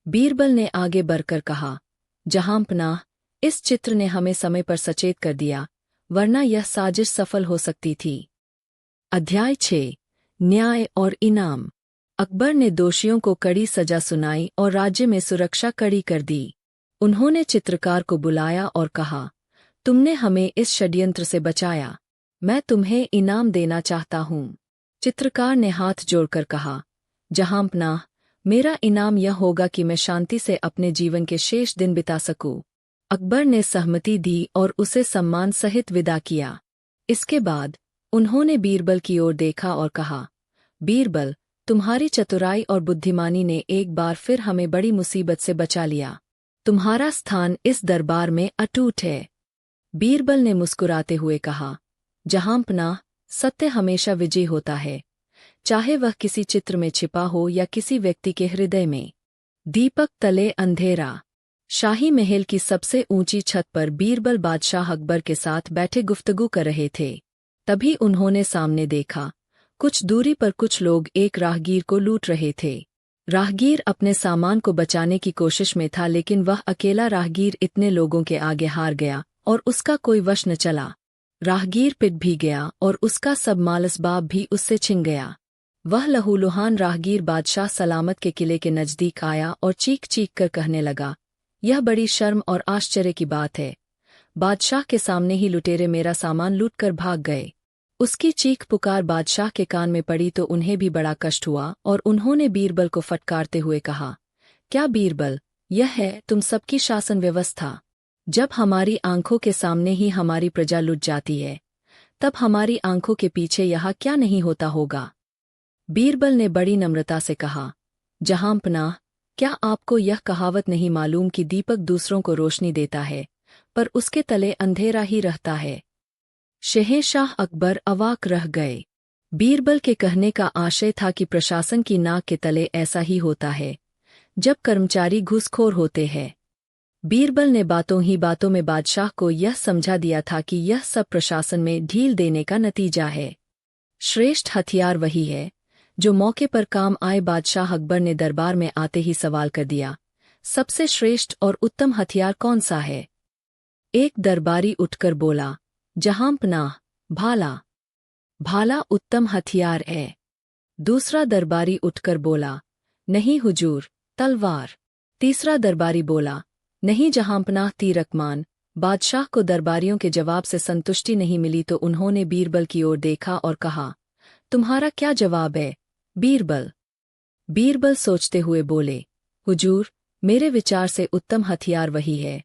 बीरबल ने आगे बढ़कर कहा, जहांपनाह, इस चित्र ने हमें समय पर सचेत कर दिया, वरना यह साजिश सफल हो सकती थी। अध्याय 6 न्याय और इनाम। अकबर ने दोषियों को कड़ी सजा सुनाई और राज्य में सुरक्षा कड़ी कर दी। उन्होंने चित्रकार को बुलाया और कहा, तुमने हमें इस षड्यंत्र से बचाया, मैं तुम्हें इनाम देना चाहता हूँ। चित्रकार ने हाथ जोड़कर कहा, जहांपनाह, मेरा इनाम यह होगा कि मैं शांति से अपने जीवन के शेष दिन बिता सकूं। अकबर ने सहमति दी और उसे सम्मान सहित विदा किया। इसके बाद उन्होंने बीरबल की ओर देखा और कहा, बीरबल, तुम्हारी चतुराई और बुद्धिमानी ने एक बार फिर हमें बड़ी मुसीबत से बचा लिया। तुम्हारा स्थान इस दरबार में अटूट है। बीरबल ने मुस्कुराते हुए कहा, जहांपनाह, सत्य हमेशा विजयी होता है, चाहे वह किसी चित्र में छिपा हो या किसी व्यक्ति के हृदय में। दीपक तले अंधेरा। शाही महल की सबसे ऊंची छत पर बीरबल बादशाह अकबर के साथ बैठे गुफ्तगू कर रहे थे। तभी उन्होंने सामने देखा, कुछ दूरी पर कुछ लोग एक राहगीर को लूट रहे थे। राहगीर अपने सामान को बचाने की कोशिश में था, लेकिन वह अकेला राहगीर इतने लोगों के आगे हार गया और उसका कोई वश न चला। राहगीर पिट भी गया और उसका सब माल असबाब भी उससे छिन गया। वह लहूलुहान राहगीर बादशाह सलामत के किले के नजदीक आया और चीख चीख कर कहने लगा, यह बड़ी शर्म और आश्चर्य की बात है। बादशाह के सामने ही लुटेरे मेरा सामान लूटकर भाग गए। उसकी चीख पुकार बादशाह के कान में पड़ी तो उन्हें भी बड़ा कष्ट हुआ और उन्होंने बीरबल को फटकारते हुए कहा, क्या बीरबल, यह है तुम सबकी शासन व्यवस्था? जब हमारी आंखों के सामने ही हमारी प्रजा लुट जाती है, तब हमारी आंखों के पीछे यहाँ क्या नहीं होता होगा? बीरबल ने बड़ी नम्रता से कहा, जहांपनाह, क्या आपको यह कहावत नहीं मालूम कि दीपक दूसरों को रोशनी देता है, पर उसके तले अंधेरा ही रहता है? शहंशाह अकबर अवाक रह गए। बीरबल के कहने का आशय था कि प्रशासन की नाक के तले ऐसा ही होता है जब कर्मचारी घूसखोर होते हैं। बीरबल ने बातों ही बातों में बादशाह को यह समझा दिया था कि यह सब प्रशासन में ढील देने का नतीजा है। श्रेष्ठ हथियार वही है जो मौके पर काम आए। बादशाह अकबर ने दरबार में आते ही सवाल कर दिया, सबसे श्रेष्ठ और उत्तम हथियार कौन सा है? एक दरबारी उठकर बोला, जहांपनाह, भाला। भाला उत्तम हथियार है। दूसरा दरबारी उठकर बोला, नहीं हुजूर, तलवार। तीसरा दरबारी बोला, नहीं जहांपनाह, तीरकमान। बादशाह को दरबारियों के जवाब से संतुष्टि नहीं मिली तो उन्होंने बीरबल की ओर देखा और कहा, तुम्हारा क्या जवाब है बीरबल? बीरबल सोचते हुए बोले, हुजूर, मेरे विचार से उत्तम हथियार वही है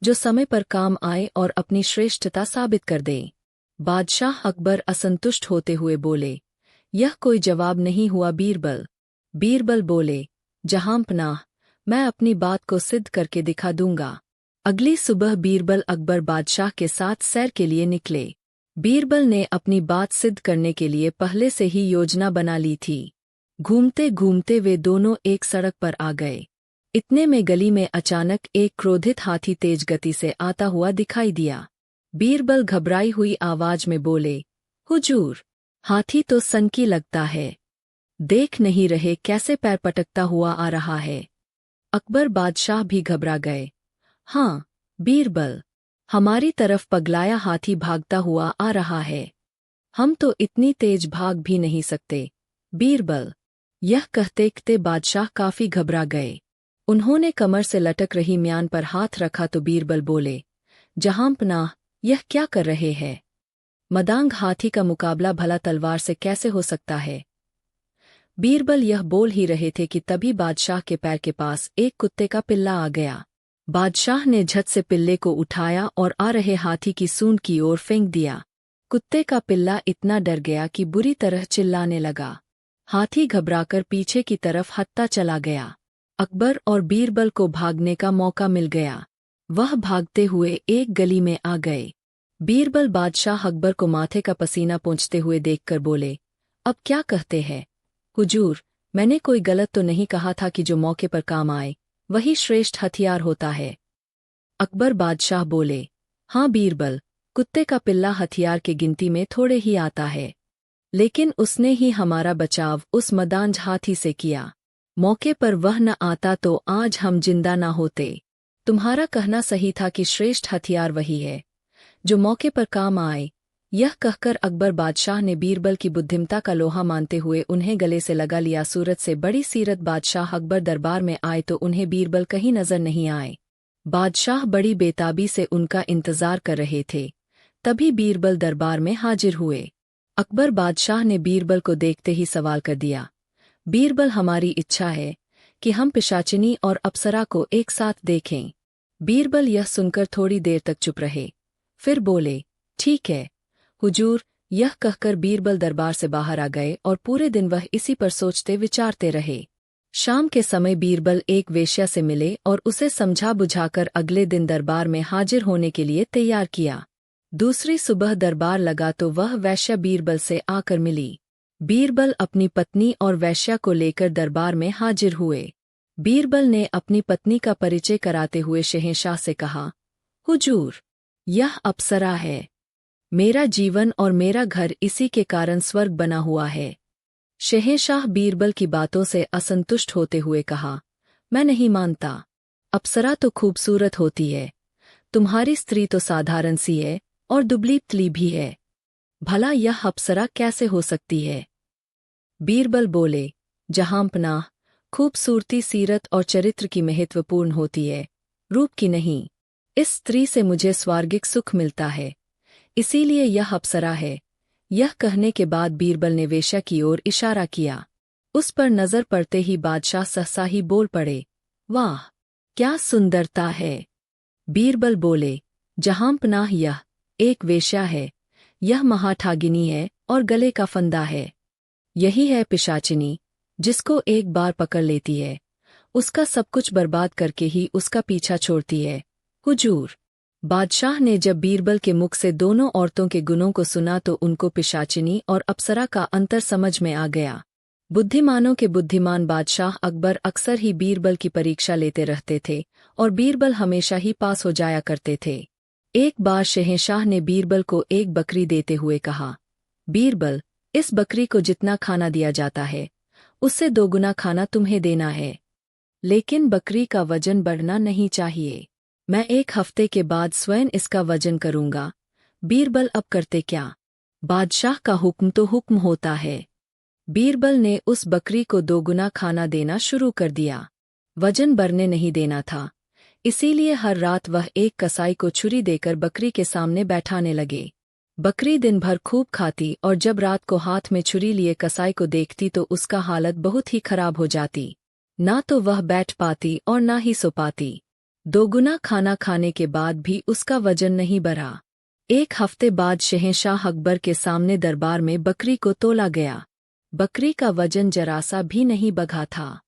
जो समय पर काम आए और अपनी श्रेष्ठता साबित कर दे। बादशाह अकबर असंतुष्ट होते हुए बोले, यह कोई जवाब नहीं हुआ बीरबल। बीरबल बोले, जहांपनाह, मैं अपनी बात को सिद्ध करके दिखा दूंगा। अगली सुबह बीरबल अकबर बादशाह के साथ सैर के लिए निकले। बीरबल ने अपनी बात सिद्ध करने के लिए पहले से ही योजना बना ली थी। घूमते घूमते वे दोनों एक सड़क पर आ गए। इतने में गली में अचानक एक क्रोधित हाथी तेज गति से आता हुआ दिखाई दिया। बीरबल घबराई हुई आवाज में बोले, हुजूर, हाथी तो सनकी लगता है। देख नहीं रहे कैसे पैर पटकता हुआ आ रहा है? अकबर बादशाह भी घबरा गए। हाँ बीरबल, हमारी तरफ पगलाया हाथी भागता हुआ आ रहा है। हम तो इतनी तेज भाग भी नहीं सकते बीरबल। यह कहते कहते बादशाह काफी घबरा गए। उन्होंने कमर से लटक रही म्यान पर हाथ रखा तो बीरबल बोले, जहांपनाह, यह क्या कर रहे हैं? मदांग हाथी का मुकाबला भला तलवार से कैसे हो सकता है? बीरबल यह बोल ही रहे थे कि तभी बादशाह के पैर के पास एक कुत्ते का पिल्ला आ गया। बादशाह ने झट से पिल्ले को उठाया और आ रहे हाथी की सूंड की ओर फेंक दिया। कुत्ते का पिल्ला इतना डर गया कि बुरी तरह चिल्लाने लगा। हाथी घबराकर पीछे की तरफ हटता चला गया। अकबर और बीरबल को भागने का मौका मिल गया। वह भागते हुए एक गली में आ गए। बीरबल बादशाह अकबर को माथे का पसीना पोंछते हुए देखकर बोले, अब क्या कहते हैं? हुजूर, मैंने कोई गलत तो नहीं कहा था कि जो मौके पर काम आए वही श्रेष्ठ हथियार होता है। अकबर बादशाह बोले, हाँ बीरबल, कुत्ते का पिल्ला हथियार के गिनती में थोड़े ही आता है, लेकिन उसने ही हमारा बचाव उस मदांज हाथी से किया। मौके पर वह न आता तो आज हम जिंदा ना होते। तुम्हारा कहना सही था कि श्रेष्ठ हथियार वही है जो मौके पर काम आए। यह कहकर अकबर बादशाह ने बीरबल की बुद्धिमता का लोहा मानते हुए उन्हें गले से लगा लिया। सूरत से बड़ी सीरत बादशाह अकबर दरबार में आए तो उन्हें बीरबल कहीं नजर नहीं आए। बादशाह बड़ी बेताबी से उनका इंतजार कर रहे थे। तभी बीरबल दरबार में हाजिर हुए। अकबर बादशाह ने बीरबल को देखते ही सवाल कर दिया, बीरबल, हमारी इच्छा है कि हम पिशाचिनी और अप्सरा को एक साथ देखें। बीरबल यह सुनकर थोड़ी देर तक चुप रहे, फिर बोले, ठीक है हुजूर। यह कहकर बीरबल दरबार से बाहर आ गए और पूरे दिन वह इसी पर सोचते विचारते रहे। शाम के समय बीरबल एक वेश्या से मिले और उसे समझा बुझाकर अगले दिन दरबार में हाजिर होने के लिए तैयार किया। दूसरी सुबह दरबार लगा तो वह वेश्या बीरबल से आकर मिली। बीरबल अपनी पत्नी और वेश्या को लेकर दरबार में हाजिर हुए। बीरबल ने अपनी पत्नी का परिचय कराते हुए शहंशाह से कहा, हुजूर, यह अप्सरा है। मेरा जीवन और मेरा घर इसी के कारण स्वर्ग बना हुआ है। शहंशाह बीरबल की बातों से असंतुष्ट होते हुए कहा, मैं नहीं मानता। अप्सरा तो खूबसूरत होती है, तुम्हारी स्त्री तो साधारण सी है और दुबली पतली भी है। भला यह अप्सरा कैसे हो सकती है? बीरबल बोले, जहांपनाह, खूबसूरती सीरत और चरित्र की महत्वपूर्ण होती है, रूप की नहीं। इस स्त्री से मुझे स्वर्गिक सुख मिलता है, इसीलिए यह अप्सरा है। यह कहने के बाद बीरबल ने वेश्या की ओर इशारा किया। उस पर नजर पड़ते ही बादशाह सहसा ही बोल पड़े, वाह, क्या सुंदरता है। बीरबल बोले, जहांपनाह, यह एक वेश्या है, यह महाठागिनी है और गले का फंदा है। यही है पिशाचिनी, जिसको एक बार पकड़ लेती है उसका सब कुछ बर्बाद करके ही उसका पीछा छोड़ती है। हुजूर, बादशाह ने जब बीरबल के मुख से दोनों औरतों के गुणों को सुना तो उनको पिशाचिनी और अप्सरा का अंतर समझ में आ गया। बुद्धिमानों के बुद्धिमान बादशाह अकबर अक्सर ही बीरबल की परीक्षा लेते रहते थे और बीरबल हमेशा ही पास हो जाया करते थे। एक बार शहंशाह ने बीरबल को एक बकरी देते हुए कहा, बीरबल, इस बकरी को जितना खाना दिया जाता है उससे दोगुना खाना तुम्हें देना है, लेकिन बकरी का वजन बढ़ना नहीं चाहिए। मैं 1 हफ्ते के बाद स्वयं इसका वजन करूंगा। बीरबल, अब करते क्या? बादशाह का हुक्म तो हुक्म होता है। बीरबल ने उस बकरी को दोगुना खाना देना शुरू कर दिया। वजन बढ़ने नहीं देना था, इसीलिए हर रात वह एक कसाई को छुरी देकर बकरी के सामने बैठाने लगे। बकरी दिन भर खूब खाती और जब रात को हाथ में छुरी लिए कसाई को देखती तो उसका हालत बहुत ही खराब हो जाती। ना तो वह बैठ पाती और ना ही सो पाती। दोगुना खाना खाने के बाद भी उसका वजन नहीं बढ़ा। 1 हफ्ते बाद शहंशाह अकबर के सामने दरबार में बकरी को तोला गया। बकरी का वजन जरासा भी नहीं बढ़ा था,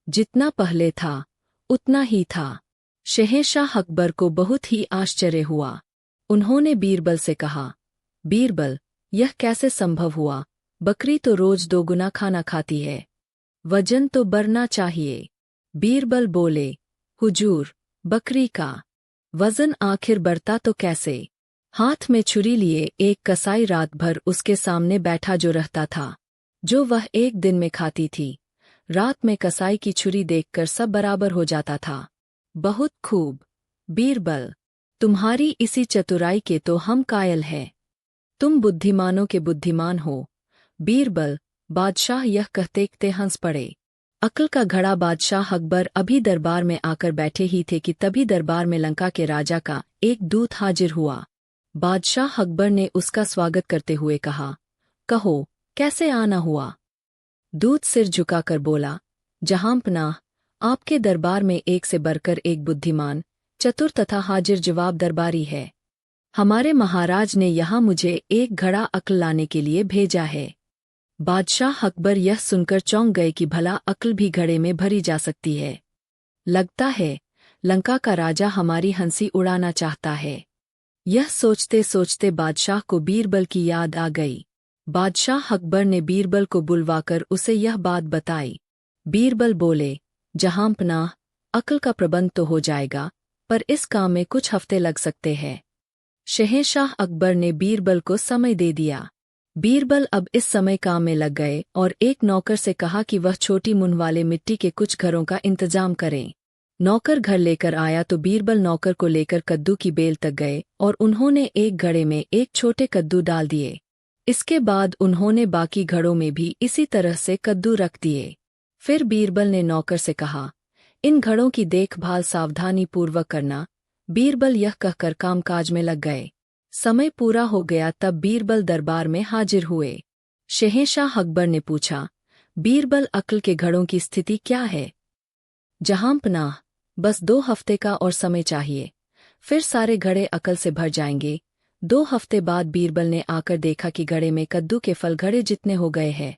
जितना पहले था उतना ही था। शहंशाह अकबर को बहुत ही आश्चर्य हुआ। उन्होंने बीरबल से कहा, बीरबल, यह कैसे संभव हुआ? बकरी तो रोज दोगुना खाना खाती है, वजन तो बढ़ना चाहिए। बीरबल बोले, हुजूर, बकरी का वजन आखिर बढ़ता तो कैसे? हाथ में छुरी लिए एक कसाई रात भर उसके सामने बैठा जो रहता था, जो वह एक दिन में खाती थी। रात में कसाई की छुरी देखकर सब बराबर हो जाता था। बहुत खूब बीरबल, तुम्हारी इसी चतुराई के तो हम कायल हैं। तुम बुद्धिमानों के बुद्धिमान हो। बीरबल, बादशाह यह कहते हंस पड़े। अक्ल का घड़ा बादशाह अकबर अभी दरबार में आकर बैठे ही थे कि तभी दरबार में लंका के राजा का एक दूत हाजिर हुआ। बादशाह अकबर ने उसका स्वागत करते हुए कहा, कहो, कैसे आना हुआ? दूत सिर झुकाकर बोला, जहांपनाह, आपके दरबार में एक से बढ़कर एक बुद्धिमान, चतुर तथा हाजिर जवाब दरबारी है। हमारे महाराज ने यहाँ मुझे एक घड़ा अक्ल लाने के लिए भेजा है। बादशाह अकबर यह सुनकर चौंक गए कि भला अक्ल भी घड़े में भरी जा सकती है। लगता है लंका का राजा हमारी हंसी उड़ाना चाहता है। यह सोचते सोचते बादशाह को बीरबल की याद आ गई। बादशाह अकबर ने बीरबल को बुलवाकर उसे यह बात बताई। बीरबल बोले, जहांपनाह, अक्ल का प्रबंध तो हो जाएगा, पर इस काम में कुछ हफ्ते लग सकते हैं। शहंशाह अकबर ने बीरबल को समय दे दिया। बीरबल अब इस समय काम में लग गए और एक नौकर से कहा कि वह छोटी मुंह वाले मिट्टी के कुछ घरों का इंतजाम करें। नौकर घर लेकर आया तो बीरबल नौकर को लेकर कद्दू की बेल तक गए और उन्होंने एक घड़े में एक छोटे कद्दू डाल दिए। इसके बाद उन्होंने बाकी घड़ों में भी इसी तरह से कद्दू रख दिए। फिर बीरबल ने नौकर से कहा, इन घड़ों की देखभाल सावधानी पूर्वक करना। बीरबल यह कहकर कामकाज में लग गए। समय पूरा हो गया तब बीरबल दरबार में हाजिर हुए। शहंशाह अकबर ने पूछा, बीरबल, अक्ल के घड़ों की स्थिति क्या है? जहांपनाह, बस 2 हफ्ते का और समय चाहिए, फिर सारे घड़े अक्ल से भर जाएंगे। 2 हफ्ते बाद बीरबल ने आकर देखा कि घड़े में कद्दू के फल घड़े जितने हो गए हैं।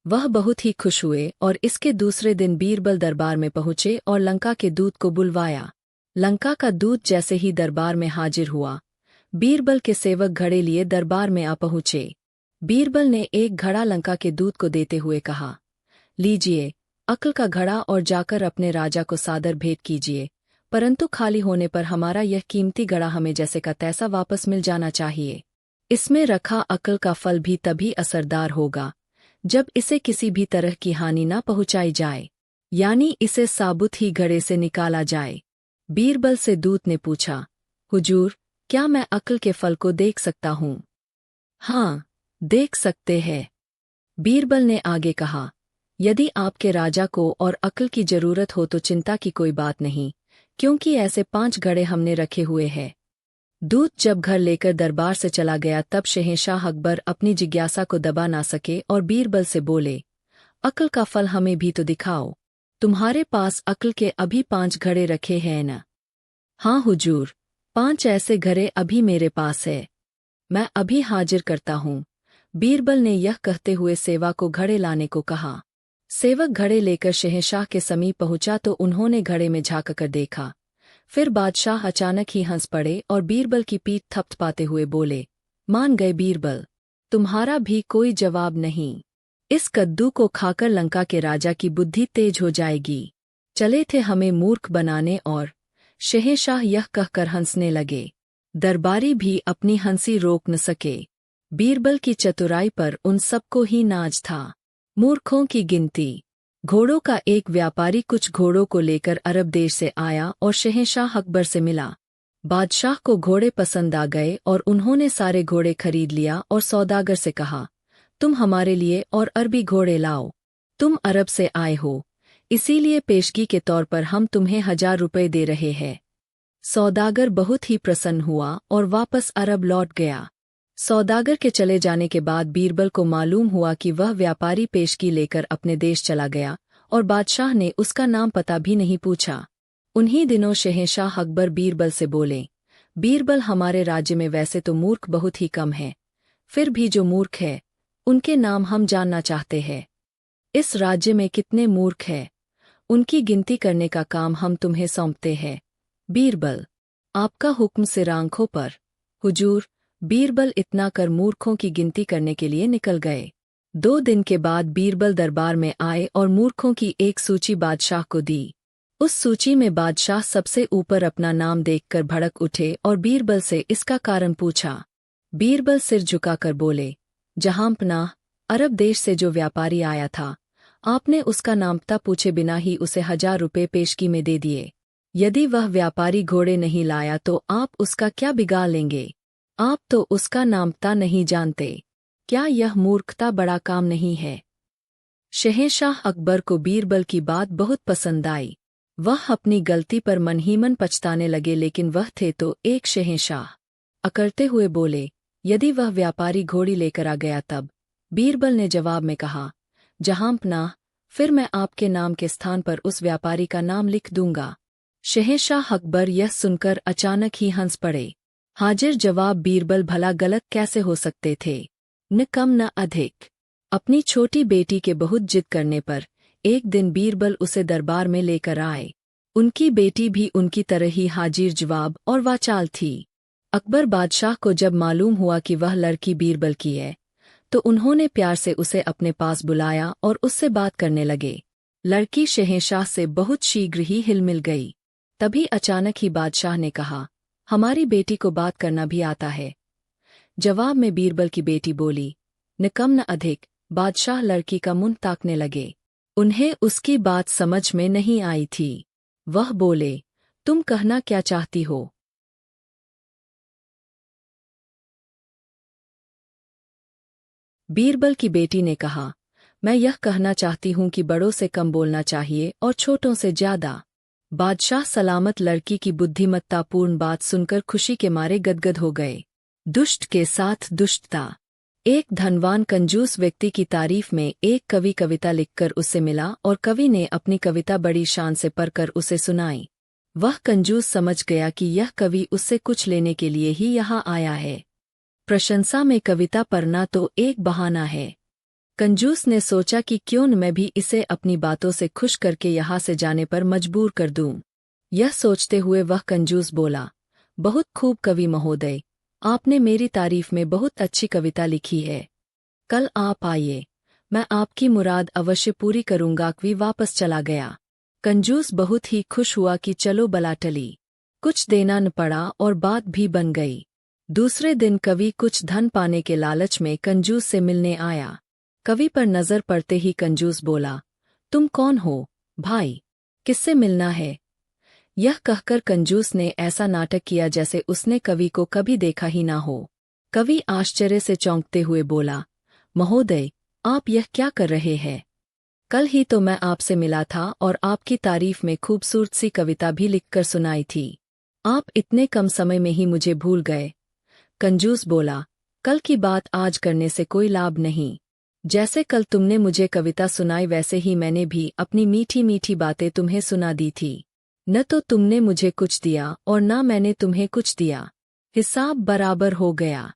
वह बहुत ही खुश हुए और इसके दूसरे दिन बीरबल दरबार में पहुंचे और लंका के दूत को बुलवाया। लंका का दूत जैसे ही दरबार में हाजिर हुआ, बीरबल के सेवक घड़े लिए दरबार में आ पहुंचे। बीरबल ने एक घड़ा लंका के दूत को देते हुए कहा, लीजिए अक्ल का घड़ा और जाकर अपने राजा को सादर भेंट कीजिए, परंतु खाली होने पर हमारा यह कीमती घड़ा हमें जैसे का तैसा वापस मिल जाना चाहिए। इसमें रखा अक्ल का फल भी तभी असरदार होगा जब इसे किसी भी तरह की हानि न पहुंचाई जाए, यानी इसे साबुत ही घड़े से निकाला जाए। बीरबल से दूत ने पूछा, हुजूर, क्या मैं अक्ल के फल को देख सकता हूँ? हाँ, देख सकते हैं। बीरबल ने आगे कहा, यदि आपके राजा को और अक्ल की जरूरत हो तो चिंता की कोई बात नहीं, क्योंकि ऐसे 5 घड़े हमने रखे हुए हैं। दूत जब घर लेकर दरबार से चला गया तब शहंशाह अकबर अपनी जिज्ञासा को दबा ना सके और बीरबल से बोले, अक्ल का फल हमें भी तो दिखाओ। तुम्हारे पास अक्ल के अभी 5 घड़े रखे हैं न? हाँ हुजूर, 5 ऐसे घड़े अभी मेरे पास है। मैं अभी हाजिर करता हूँ। बीरबल ने यह कहते हुए सेवा को घड़े लाने को कहा। सेवक घड़े लेकर शहंशाह के समीप पहुंचा तो उन्होंने घड़े में झांक कर देखा। फिर बादशाह अचानक ही हंस पड़े और बीरबल की पीठ थपथपाते हुए बोले, मान गए बीरबल, तुम्हारा भी कोई जवाब नहीं। इस कद्दू को खाकर लंका के राजा की बुद्धि तेज हो जाएगी। चले थे हमें मूर्ख बनाने और शहंशाह यह कहकर हंसने लगे। दरबारी भी अपनी हंसी रोक न सके। बीरबल की चतुराई पर उन सबको ही नाज था। मूर्खों की गिनती। घोड़ों का एक व्यापारी कुछ घोड़ों को लेकर अरब देश से आया और शहंशाह अकबर से मिला। बादशाह को घोड़े पसंद आ गए और उन्होंने सारे घोड़े खरीद लिया और सौदागर से कहा, तुम हमारे लिए और अरबी घोड़े लाओ। तुम अरब से आए हो, इसीलिए पेशगी के तौर पर हम तुम्हें 1000 रुपये दे रहे हैं। सौदागर बहुत ही प्रसन्न हुआ और वापस अरब लौट गया। सौदागर के चले जाने के बाद बीरबल को मालूम हुआ कि वह व्यापारी पेशगी लेकर अपने देश चला गया और बादशाह ने उसका नाम पता भी नहीं पूछा। उन्हीं दिनों शहंशाह अकबर बीरबल से बोले, बीरबल, हमारे राज्य में वैसे तो मूर्ख बहुत ही कम है, फिर भी जो मूर्ख है उनके नाम हम जानना चाहते हैं। इस राज्य में कितने मूर्ख हैं, उनकी गिनती करने का काम हम तुम्हें सौंपते हैं। बीरबल, आपका हुक्म सिर आंखों पर। हुजूर। बीरबल इतना कर मूर्खों की गिनती करने के लिए निकल गए। 2 दिन के बाद बीरबल दरबार में आए और मूर्खों की एक सूची बादशाह को दी। उस सूची में बादशाह सबसे ऊपर अपना नाम देखकर भड़क उठे और बीरबल से इसका कारण पूछा। बीरबल सिर झुकाकर बोले, जहांपनाह, अरब देश से जो व्यापारी आया था, आपने उसका नाम पता पूछे बिना ही उसे 1000 रुपये पेशगी में दे दिए। यदि वह व्यापारी घोड़े नहीं लाया तो आप उसका क्या बिगाड़ लेंगे? आप तो उसका नाम पता नहीं जानते। क्या यह मूर्खता बड़ा काम नहीं है? शहंशाह अकबर को बीरबल की बात बहुत पसंद आई। वह अपनी गलती पर मन ही मन पछताने लगे, लेकिन वह थे तो एक शहंशाह। अकड़ते हुए बोले, यदि वह व्यापारी घोड़ी लेकर आ गया तब? बीरबल ने जवाब में कहा, जहांपनाह, फिर मैं आपके नाम के स्थान पर उस व्यापारी का नाम लिख दूंगा। शहंशाह अकबर यह सुनकर अचानक ही हंस पड़े। हाजिर जवाब बीरबल भला गलत कैसे हो सकते थे? न कम न अधिक। अपनी छोटी बेटी के बहुत जिद करने पर एक दिन बीरबल उसे दरबार में लेकर आए। उनकी बेटी भी उनकी तरह ही हाजिर जवाब और वाचाल थी। अकबर बादशाह को जब मालूम हुआ कि वह लड़की बीरबल की है, तो उन्होंने प्यार से उसे अपने पास बुलाया और उससे बात करने लगे। लड़की शहंशाह से बहुत शीघ्र ही हिल मिल गई। तभी अचानक ही बादशाह ने कहा, हमारी बेटी को बात करना भी आता है। जवाब में बीरबल की बेटी बोली, न कम न अधिक। बादशाह लड़की का मुंह ताकने लगे। उन्हें उसकी बात समझ में नहीं आई थी। वह बोले, तुम कहना क्या चाहती हो? बीरबल की बेटी ने कहा, मैं यह कहना चाहती हूं कि बड़ों से कम बोलना चाहिए और छोटों से ज्यादा। बादशाह सलामत लड़की की बुद्धिमत्तापूर्ण बात सुनकर खुशी के मारे गदगद हो गए। दुष्ट के साथ दुष्टता। एक धनवान कंजूस व्यक्ति की तारीफ में एक कवि कविता लिखकर उससे मिला और कवि ने अपनी कविता बड़ी शान से पढ़कर उसे सुनाई। वह कंजूस समझ गया कि यह कवि उससे कुछ लेने के लिए ही यहाँ आया है। प्रशंसा में कविता पढ़ना तो एक बहाना है। कंजूस ने सोचा कि क्यों न मैं भी इसे अपनी बातों से खुश करके यहाँ से जाने पर मजबूर कर दूं। यह सोचते हुए वह कंजूस बोला, बहुत खूब कवि महोदय, आपने मेरी तारीफ में बहुत अच्छी कविता लिखी है। कल आप आइए, मैं आपकी मुराद अवश्य पूरी करूंगा। कवि वापस चला गया। कंजूस बहुत ही खुश हुआ कि चलो बला टली। कुछ देना न पड़ा और बात भी बन गई। दूसरे दिन कवि कुछ धन पाने के लालच में कंजूस से मिलने आया। कवि पर नजर पड़ते ही कंजूस बोला, तुम कौन हो भाई, किससे मिलना है? यह कहकर कंजूस ने ऐसा नाटक किया जैसे उसने कवि को कभी देखा ही ना हो। कवि आश्चर्य से चौंकते हुए बोला, महोदय, आप यह क्या कर रहे हैं? कल ही तो मैं आपसे मिला था और आपकी तारीफ में खूबसूरत सी कविता भी लिखकर सुनाई थी। आप इतने कम समय में ही मुझे भूल गए। कंजूस बोला, कल की बात आज करने से कोई लाभ नहीं। जैसे कल तुमने मुझे कविता सुनाई वैसे ही मैंने भी अपनी मीठी मीठी बातें तुम्हें सुना दी थी। न तो तुमने मुझे कुछ दिया और न मैंने तुम्हें कुछ दिया। हिसाब बराबर हो गया।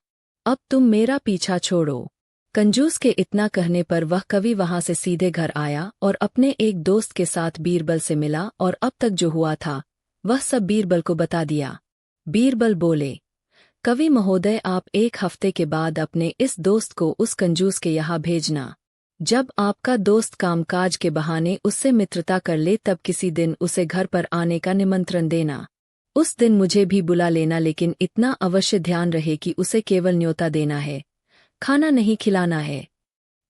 अब तुम मेरा पीछा छोड़ो। कंजूस के इतना कहने पर वह कवि वहां से सीधे घर आया और अपने एक दोस्त के साथ बीरबल से मिला और अब तक जो हुआ था वह सब बीरबल को बता दिया। बीरबल बोले, कवि महोदय, आप 1 हफ्ते के बाद अपने इस दोस्त को उस कंजूस के यहाँ भेजना। जब आपका दोस्त कामकाज के बहाने उससे मित्रता कर ले तब किसी दिन उसे घर पर आने का निमंत्रण देना। उस दिन मुझे भी बुला लेना, लेकिन इतना अवश्य ध्यान रहे कि उसे केवल न्योता देना है, खाना नहीं खिलाना है।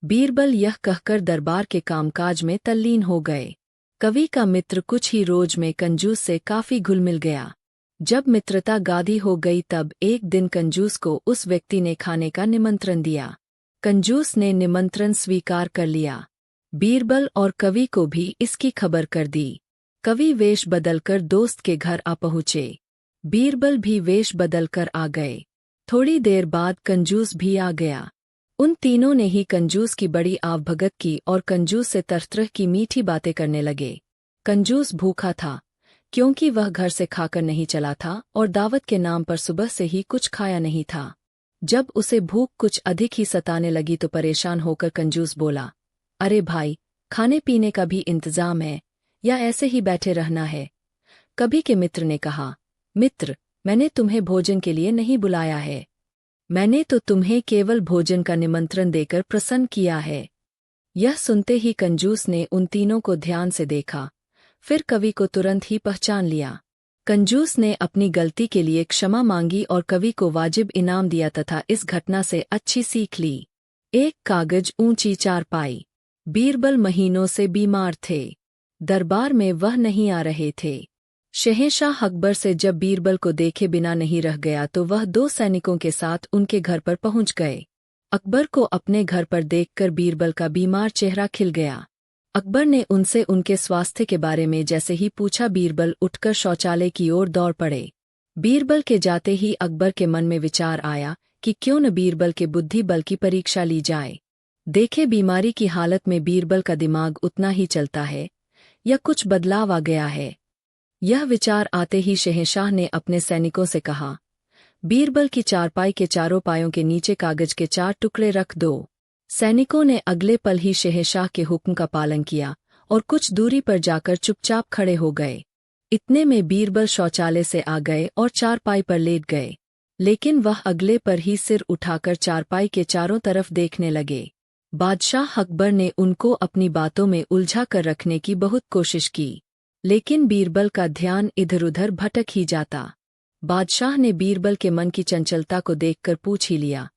बीरबल यह कहकर दरबार के कामकाज में तल्लीन हो गए। कवि का मित्र कुछ ही रोज में कंजूस से काफी घुल मिल गया। जब मित्रता गाढ़ी हो गई तब एक दिन कंजूस को उस व्यक्ति ने खाने का निमंत्रण दिया। कंजूस ने निमंत्रण स्वीकार कर लिया। बीरबल और कवि को भी इसकी खबर कर दी। कवि वेश बदलकर दोस्त के घर आ पहुँचे। बीरबल भी वेश बदलकर आ गए। थोड़ी देर बाद कंजूस भी आ गया। उन तीनों ने ही कंजूस की बड़ी आवभगत की और कंजूस से तरह की मीठी बातें करने लगे। कंजूस भूखा था, क्योंकि वह घर से खाकर नहीं चला था और दावत के नाम पर सुबह से ही कुछ खाया नहीं था। जब उसे भूख कुछ अधिक ही सताने लगी तो परेशान होकर कंजूस बोला, अरे भाई, खाने पीने का भी इंतजाम है या ऐसे ही बैठे रहना है? कवि के मित्र ने कहा, मित्र, मैंने तुम्हें भोजन के लिए नहीं बुलाया है। मैंने तो तुम्हें केवल भोजन का निमंत्रण देकर प्रसन्न किया है। यह सुनते ही कंजूस ने उन तीनों को ध्यान से देखा, फिर कवि को तुरंत ही पहचान लिया। कंजूस ने अपनी गलती के लिए क्षमा मांगी और कवि को वाजिब इनाम दिया तथा इस घटना से अच्छी सीख ली। एक कागज ऊंची चारपाई। बीरबल महीनों से बीमार थे। दरबार में वह नहीं आ रहे थे। शहंशाह अकबर से जब बीरबल को देखे बिना नहीं रह गया तो वह 2 सैनिकों के साथ उनके घर पर पहुंच गए। अकबर को अपने घर पर देखकर बीरबल का बीमार चेहरा खिल गया। अकबर ने उनसे उनके स्वास्थ्य के बारे में जैसे ही पूछा, बीरबल उठकर शौचालय की ओर दौड़ पड़े। बीरबल के जाते ही अकबर के मन में विचार आया कि क्यों न बीरबल के बुद्धि बल की परीक्षा ली जाए। देखे बीमारी की हालत में बीरबल का दिमाग उतना ही चलता है या कुछ बदलाव आ गया है। यह विचार आते ही शहंशाह ने अपने सैनिकों से कहा, बीरबल की चारपाई के चारों पायों के नीचे कागज के 4 टुकड़े रख दो। सैनिकों ने अगले पल ही शहंशाह के हुक्म का पालन किया और कुछ दूरी पर जाकर चुपचाप खड़े हो गए। इतने में बीरबल शौचालय से आ गए और चारपाई पर लेट गए, लेकिन वह अगले पर ही सिर उठाकर चारपाई के चारों तरफ देखने लगे। बादशाह अकबर ने उनको अपनी बातों में उलझा कर रखने की बहुत कोशिश की, लेकिन बीरबल का ध्यान इधर-उधर भटक ही जाता। बादशाह ने बीरबल के मन की चंचलता को देखकर पूछ ही लिया,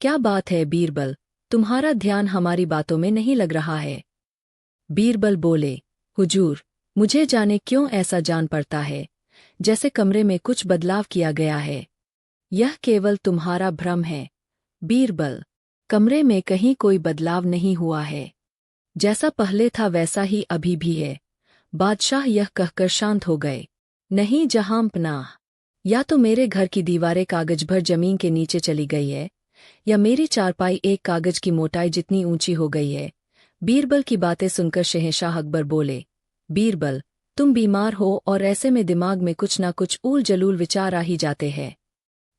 क्या बात है बीरबल, तुम्हारा ध्यान हमारी बातों में नहीं लग रहा है? बीरबल बोले, हुजूर, मुझे जाने क्यों ऐसा जान पड़ता है जैसे कमरे में कुछ बदलाव किया गया है। यह केवल तुम्हारा भ्रम है। बीरबल, कमरे में कहीं कोई बदलाव नहीं हुआ है। जैसा पहले था वैसा ही अभी भी है। बादशाह यह कहकर शांत हो गए। नहीं जहां पनाह, या तो मेरे घर की दीवारें कागज भर जमीन के नीचे चली गई है या मेरी चारपाई एक कागज की मोटाई जितनी ऊंची हो गई है। बीरबल की बातें सुनकर शहंशाह अकबर बोले, बीरबल, तुम बीमार हो और ऐसे में दिमाग में कुछ ना कुछ ऊल जलूल विचार आ ही जाते हैं।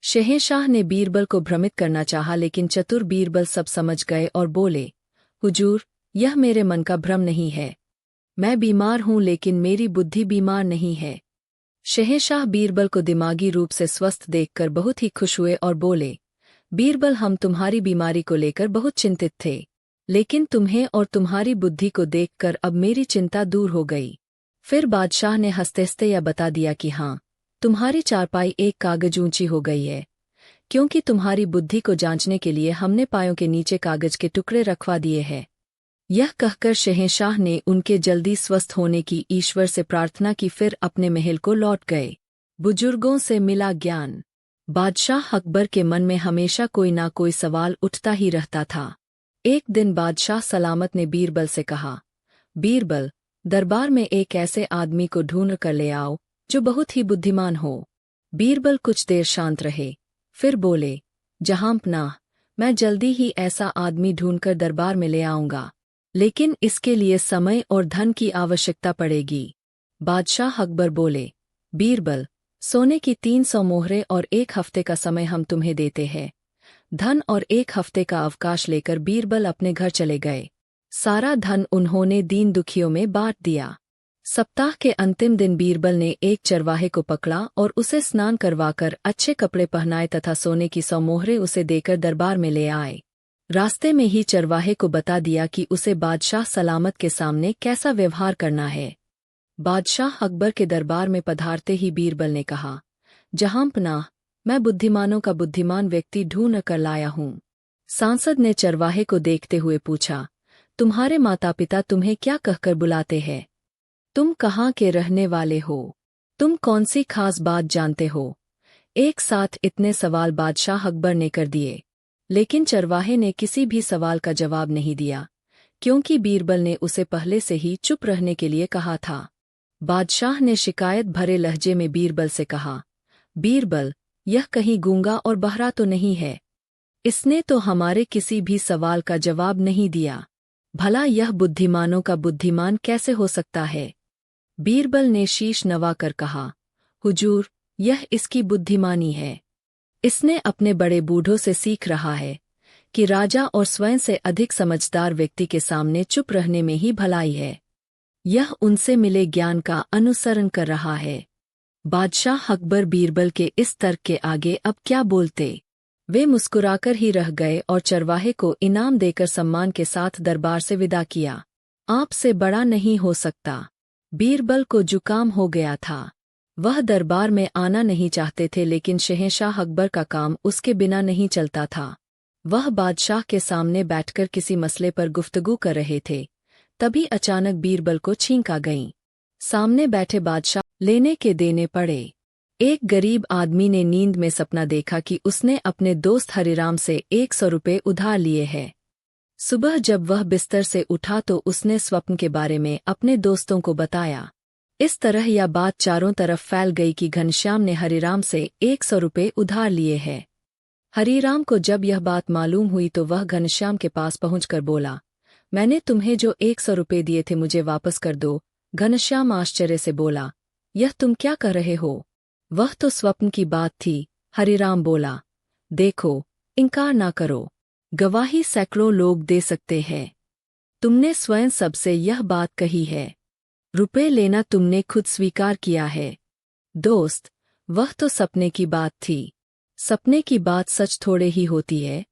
शहंशाह ने बीरबल को भ्रमित करना चाहा, लेकिन चतुर बीरबल सब समझ गए और बोले, हुजूर, यह मेरे मन का भ्रम नहीं है। मैं बीमार हूं लेकिन मेरी बुद्धि बीमार नहीं है। शहंशाह बीरबल को दिमागी रूप से स्वस्थ देखकर बहुत ही खुश हुए और बोले, बीरबल, हम तुम्हारी बीमारी को लेकर बहुत चिंतित थे, लेकिन तुम्हें और तुम्हारी बुद्धि को देखकर अब मेरी चिंता दूर हो गई। फिर बादशाह ने हंसते हंसते यह बता दिया कि हाँ, तुम्हारी चारपाई एक कागज ऊंची हो गई है, क्योंकि तुम्हारी बुद्धि को जांचने के लिए हमने पायों के नीचे कागज के टुकड़े रखवा दिए हैं। यह कहकर शहंशाह ने उनके जल्दी स्वस्थ होने की ईश्वर से प्रार्थना की, फिर अपने महल को लौट गए। बुजुर्गों से मिला ज्ञान। बादशाह अकबर के मन में हमेशा कोई ना कोई सवाल उठता ही रहता था। एक दिन बादशाह सलामत ने बीरबल से कहा, बीरबल, दरबार में एक ऐसे आदमी को ढूंढ कर ले आओ जो बहुत ही बुद्धिमान हो। बीरबल कुछ देर शांत रहे, फिर बोले, जहांपनाह, मैं जल्दी ही ऐसा आदमी ढूंढकर दरबार में ले आऊंगा, लेकिन इसके लिए समय और धन की आवश्यकता पड़ेगी। बादशाह अकबर बोले, बीरबल, सोने की 300 मोहरें और 1 हफ्ते का समय हम तुम्हें देते हैं। धन और 1 हफ्ते का अवकाश लेकर बीरबल अपने घर चले गए। सारा धन उन्होंने दीन दुखियों में बांट दिया। सप्ताह के अंतिम दिन बीरबल ने एक चरवाहे को पकड़ा और उसे स्नान करवाकर अच्छे कपड़े पहनाए तथा सोने की 100 मोहरें उसे देकर दरबार में ले आए। रास्ते में ही चरवाहे को बता दिया कि उसे बादशाह सलामत के सामने कैसा व्यवहार करना है। बादशाह अकबर के दरबार में पधारते ही बीरबल ने कहा, जहांपनाह, मैं बुद्धिमानों का बुद्धिमान व्यक्ति ढूंढ कर लाया हूँ। सांसद ने चरवाहे को देखते हुए पूछा, तुम्हारे माता पिता तुम्हें क्या कहकर बुलाते हैं? तुम कहाँ के रहने वाले हो? तुम कौन सी खास बात जानते हो? एक साथ इतने सवाल बादशाह अकबर ने कर दिए, लेकिन चरवाहे ने किसी भी सवाल का जवाब नहीं दिया, क्योंकि बीरबल ने उसे पहले से ही चुप रहने के लिए कहा था। बादशाह ने शिकायत भरे लहजे में बीरबल से कहा, बीरबल, यह कहीं गूंगा और बहरा तो नहीं है? इसने तो हमारे किसी भी सवाल का जवाब नहीं दिया। भला यह बुद्धिमानों का बुद्धिमान कैसे हो सकता है? बीरबल ने शीश नवाकर कहा, हुजूर, यह इसकी बुद्धिमानी है। इसने अपने बड़े बूढ़ों से सीख रहा है कि राजा और स्वयं से अधिक समझदार व्यक्ति के सामने चुप रहने में ही भलाई है। यह उनसे मिले ज्ञान का अनुसरण कर रहा है। बादशाह अकबर बीरबल के इस तर्क के आगे अब क्या बोलते। वे मुस्कुराकर ही रह गए और चरवाहे को इनाम देकर सम्मान के साथ दरबार से विदा किया। आपसे बड़ा नहीं हो सकता। बीरबल को जुकाम हो गया था। वह दरबार में आना नहीं चाहते थे, लेकिन शहंशाह अकबर का काम उसके बिना नहीं चलता था। वह बादशाह के सामने बैठकर किसी मसले पर गुफ्तगू कर रहे थे, तभी अचानक बीरबल को छींक आ गई। सामने बैठे बादशाह लेने के देने पड़े। एक गरीब आदमी ने नींद में सपना देखा कि उसने अपने दोस्त हरिराम से 100 रुपये उधार लिए हैं। सुबह जब वह बिस्तर से उठा तो उसने स्वप्न के बारे में अपने दोस्तों को बताया। इस तरह यह बात चारों तरफ फैल गई कि घनश्याम ने हरिराम से 100 रुपये उधार लिए हैं। हरिराम को जब यह बात मालूम हुई तो वह घनश्याम के पास पहुंचकर बोला, मैंने तुम्हें जो 100 रुपये दिए थे मुझे वापस कर दो। घनश्याम आश्चर्य से बोला, यह तुम क्या कह रहे हो? वह तो स्वप्न की बात थी। हरिराम बोला, देखो, इनकार ना करो, गवाही सैकड़ों लोग दे सकते हैं। तुमने स्वयं सबसे यह बात कही है। रुपए लेना तुमने खुद स्वीकार किया है। दोस्त, वह तो सपने की बात थी। सपने की बात सच थोड़े ही होती है।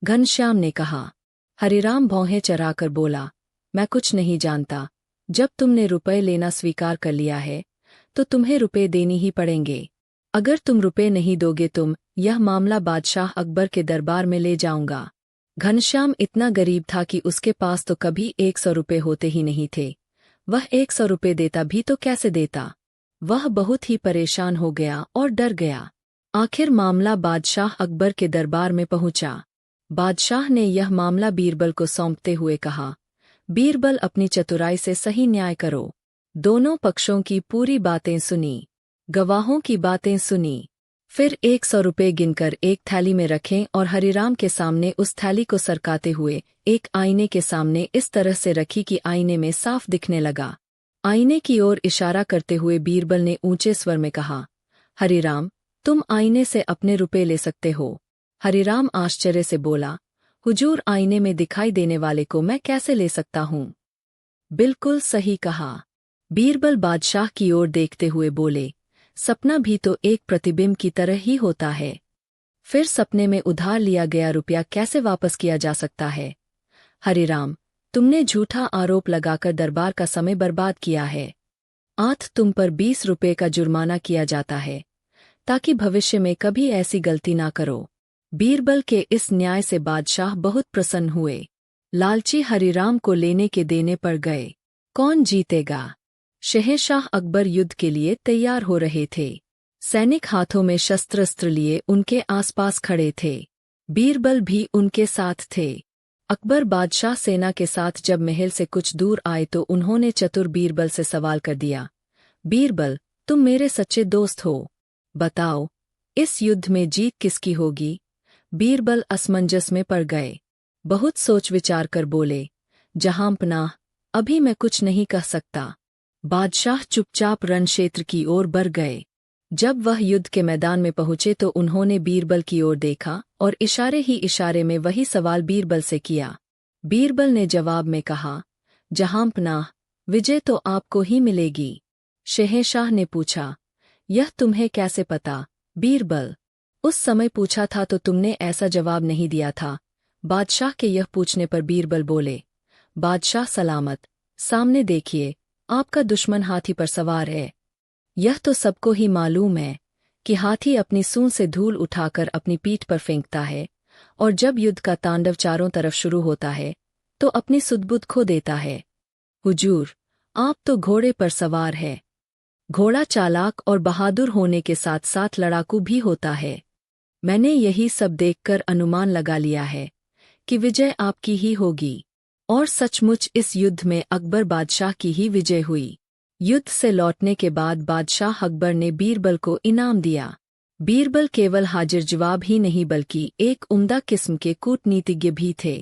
घनश्याम ने कहा। हरिराम भौहें चढ़ाकर बोला, मैं कुछ नहीं जानता। जब तुमने रुपए लेना स्वीकार कर लिया है तो तुम्हें रुपए देने ही पड़ेंगे। अगर तुम रुपए नहीं दोगे यह मामला बादशाह अकबर के दरबार में ले जाऊंगा। घनश्याम इतना गरीब था कि उसके पास तो कभी 100 रुपये होते ही नहीं थे। वह 100 रुपये देता भी तो कैसे देता? वह बहुत ही परेशान हो गया और डर गया। आखिर मामला बादशाह अकबर के दरबार में पहुंचा। बादशाह ने यह मामला बीरबल को सौंपते हुए कहा, बीरबल, अपनी चतुराई से सही न्याय करो। दोनों पक्षों की पूरी बातें सुनी, गवाहों की बातें सुनी। फिर 100 रुपये गिनकर एक थैली में रखें और हरिराम के सामने उस थैली को सरकाते हुए एक आईने के सामने इस तरह से रखी कि आईने में साफ दिखने लगा। आईने की ओर इशारा करते हुए बीरबल ने ऊंचे स्वर में कहा, हरिराम, तुम आईने से अपने रुपए ले सकते हो। हरिराम आश्चर्य से बोला, हुजूर, आईने में दिखाई देने वाले को मैं कैसे ले सकता हूँ? बिल्कुल सही कहा। बीरबल बादशाह की ओर देखते हुए बोले, सपना भी तो एक प्रतिबिंब की तरह ही होता है। फिर सपने में उधार लिया गया रुपया कैसे वापस किया जा सकता है? हरिराम, तुमने झूठा आरोप लगाकर दरबार का समय बर्बाद किया है। आज तुम पर 20 रुपये का जुर्माना किया जाता है, ताकि भविष्य में कभी ऐसी गलती ना करो। बीरबल के इस न्याय से बादशाह बहुत प्रसन्न हुए। लालची हरिराम को लेने के देने पड़ गए। कौन जीतेगा? शहंशाह अकबर युद्ध के लिए तैयार हो रहे थे। सैनिक हाथों में शस्त्र लिए उनके आसपास खड़े थे। बीरबल भी उनके साथ थे। अकबर बादशाह सेना के साथ जब महल से कुछ दूर आए तो उन्होंने चतुर बीरबल से सवाल कर दिया, बीरबल, तुम मेरे सच्चे दोस्त हो, बताओ, इस युद्ध में जीत किसकी होगी? बीरबल असमंजस में पड़ गए। बहुत सोच विचार कर बोले, जहांपनाह, अभी मैं कुछ नहीं कह सकता। बादशाह चुपचाप रण क्षेत्र की ओर बढ़ गए। जब वह युद्ध के मैदान में पहुंचे तो उन्होंने बीरबल की ओर देखा और इशारे ही इशारे में वही सवाल बीरबल से किया। बीरबल ने जवाब में कहा, जहांपनाह, विजय तो आपको ही मिलेगी। शहंशाह ने पूछा, यह तुम्हें कैसे पता बीरबल? उस समय पूछा था तो तुमने ऐसा जवाब नहीं दिया था। बादशाह के यह पूछने पर बीरबल बोले, बादशाह सलामत, सामने देखिए, आपका दुश्मन हाथी पर सवार है। यह तो सबको ही मालूम है कि हाथी अपनी सूंड से धूल उठाकर अपनी पीठ पर फेंकता है, और जब युद्ध का तांडव चारों तरफ शुरू होता है तो अपनी सुध-बुध खो देता है। हुजूर, आप तो घोड़े पर सवार है। घोड़ा चालाक और बहादुर होने के साथ साथ लड़ाकू भी होता है। मैंने यही सब देखकर अनुमान लगा लिया है कि विजय आपकी ही होगी। और सचमुच इस युद्ध में अकबर बादशाह की ही विजय हुई। युद्ध से लौटने के बाद बादशाह अकबर ने बीरबल को इनाम दिया। बीरबल केवल हाजिर जवाब ही नहीं बल्कि एक उम्दा किस्म के कूटनीतिज्ञ भी थे।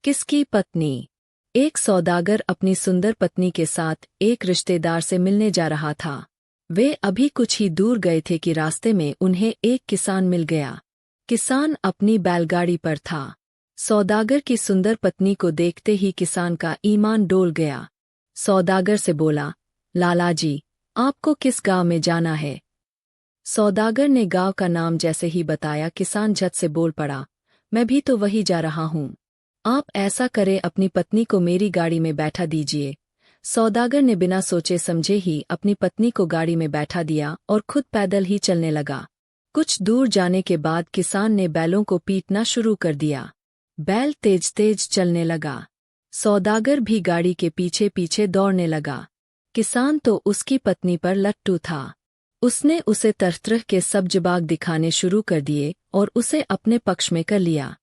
किसकी पत्नी? एक सौदागर अपनी सुंदर पत्नी के साथ एक रिश्तेदार से मिलने जा रहा था। वे अभी कुछ ही दूर गए थे कि रास्ते में उन्हें एक किसान मिल गया। किसान अपनी बैलगाड़ी पर था। सौदागर की सुंदर पत्नी को देखते ही किसान का ईमान डोल गया। सौदागर से बोला, लाला जी, आपको किस गांव में जाना है? सौदागर ने गांव का नाम जैसे ही बताया, किसान झट से बोल पड़ा, मैं भी तो वही जा रहा हूँ। आप ऐसा करें, अपनी पत्नी को मेरी गाड़ी में बैठा दीजिए। सौदागर ने बिना सोचे समझे ही अपनी पत्नी को गाड़ी में बैठा दिया और खुद पैदल ही चलने लगा। कुछ दूर जाने के बाद किसान ने बैलों को पीटना शुरू कर दिया। बैल तेज तेज चलने लगा। सौदागर भी गाड़ी के पीछे पीछे दौड़ने लगा। किसान तो उसकी पत्नी पर लट्टू था। उसने उसे तरह के सब जवाब दिखाने शुरू कर दिए और उसे अपने पक्ष में कर लिया।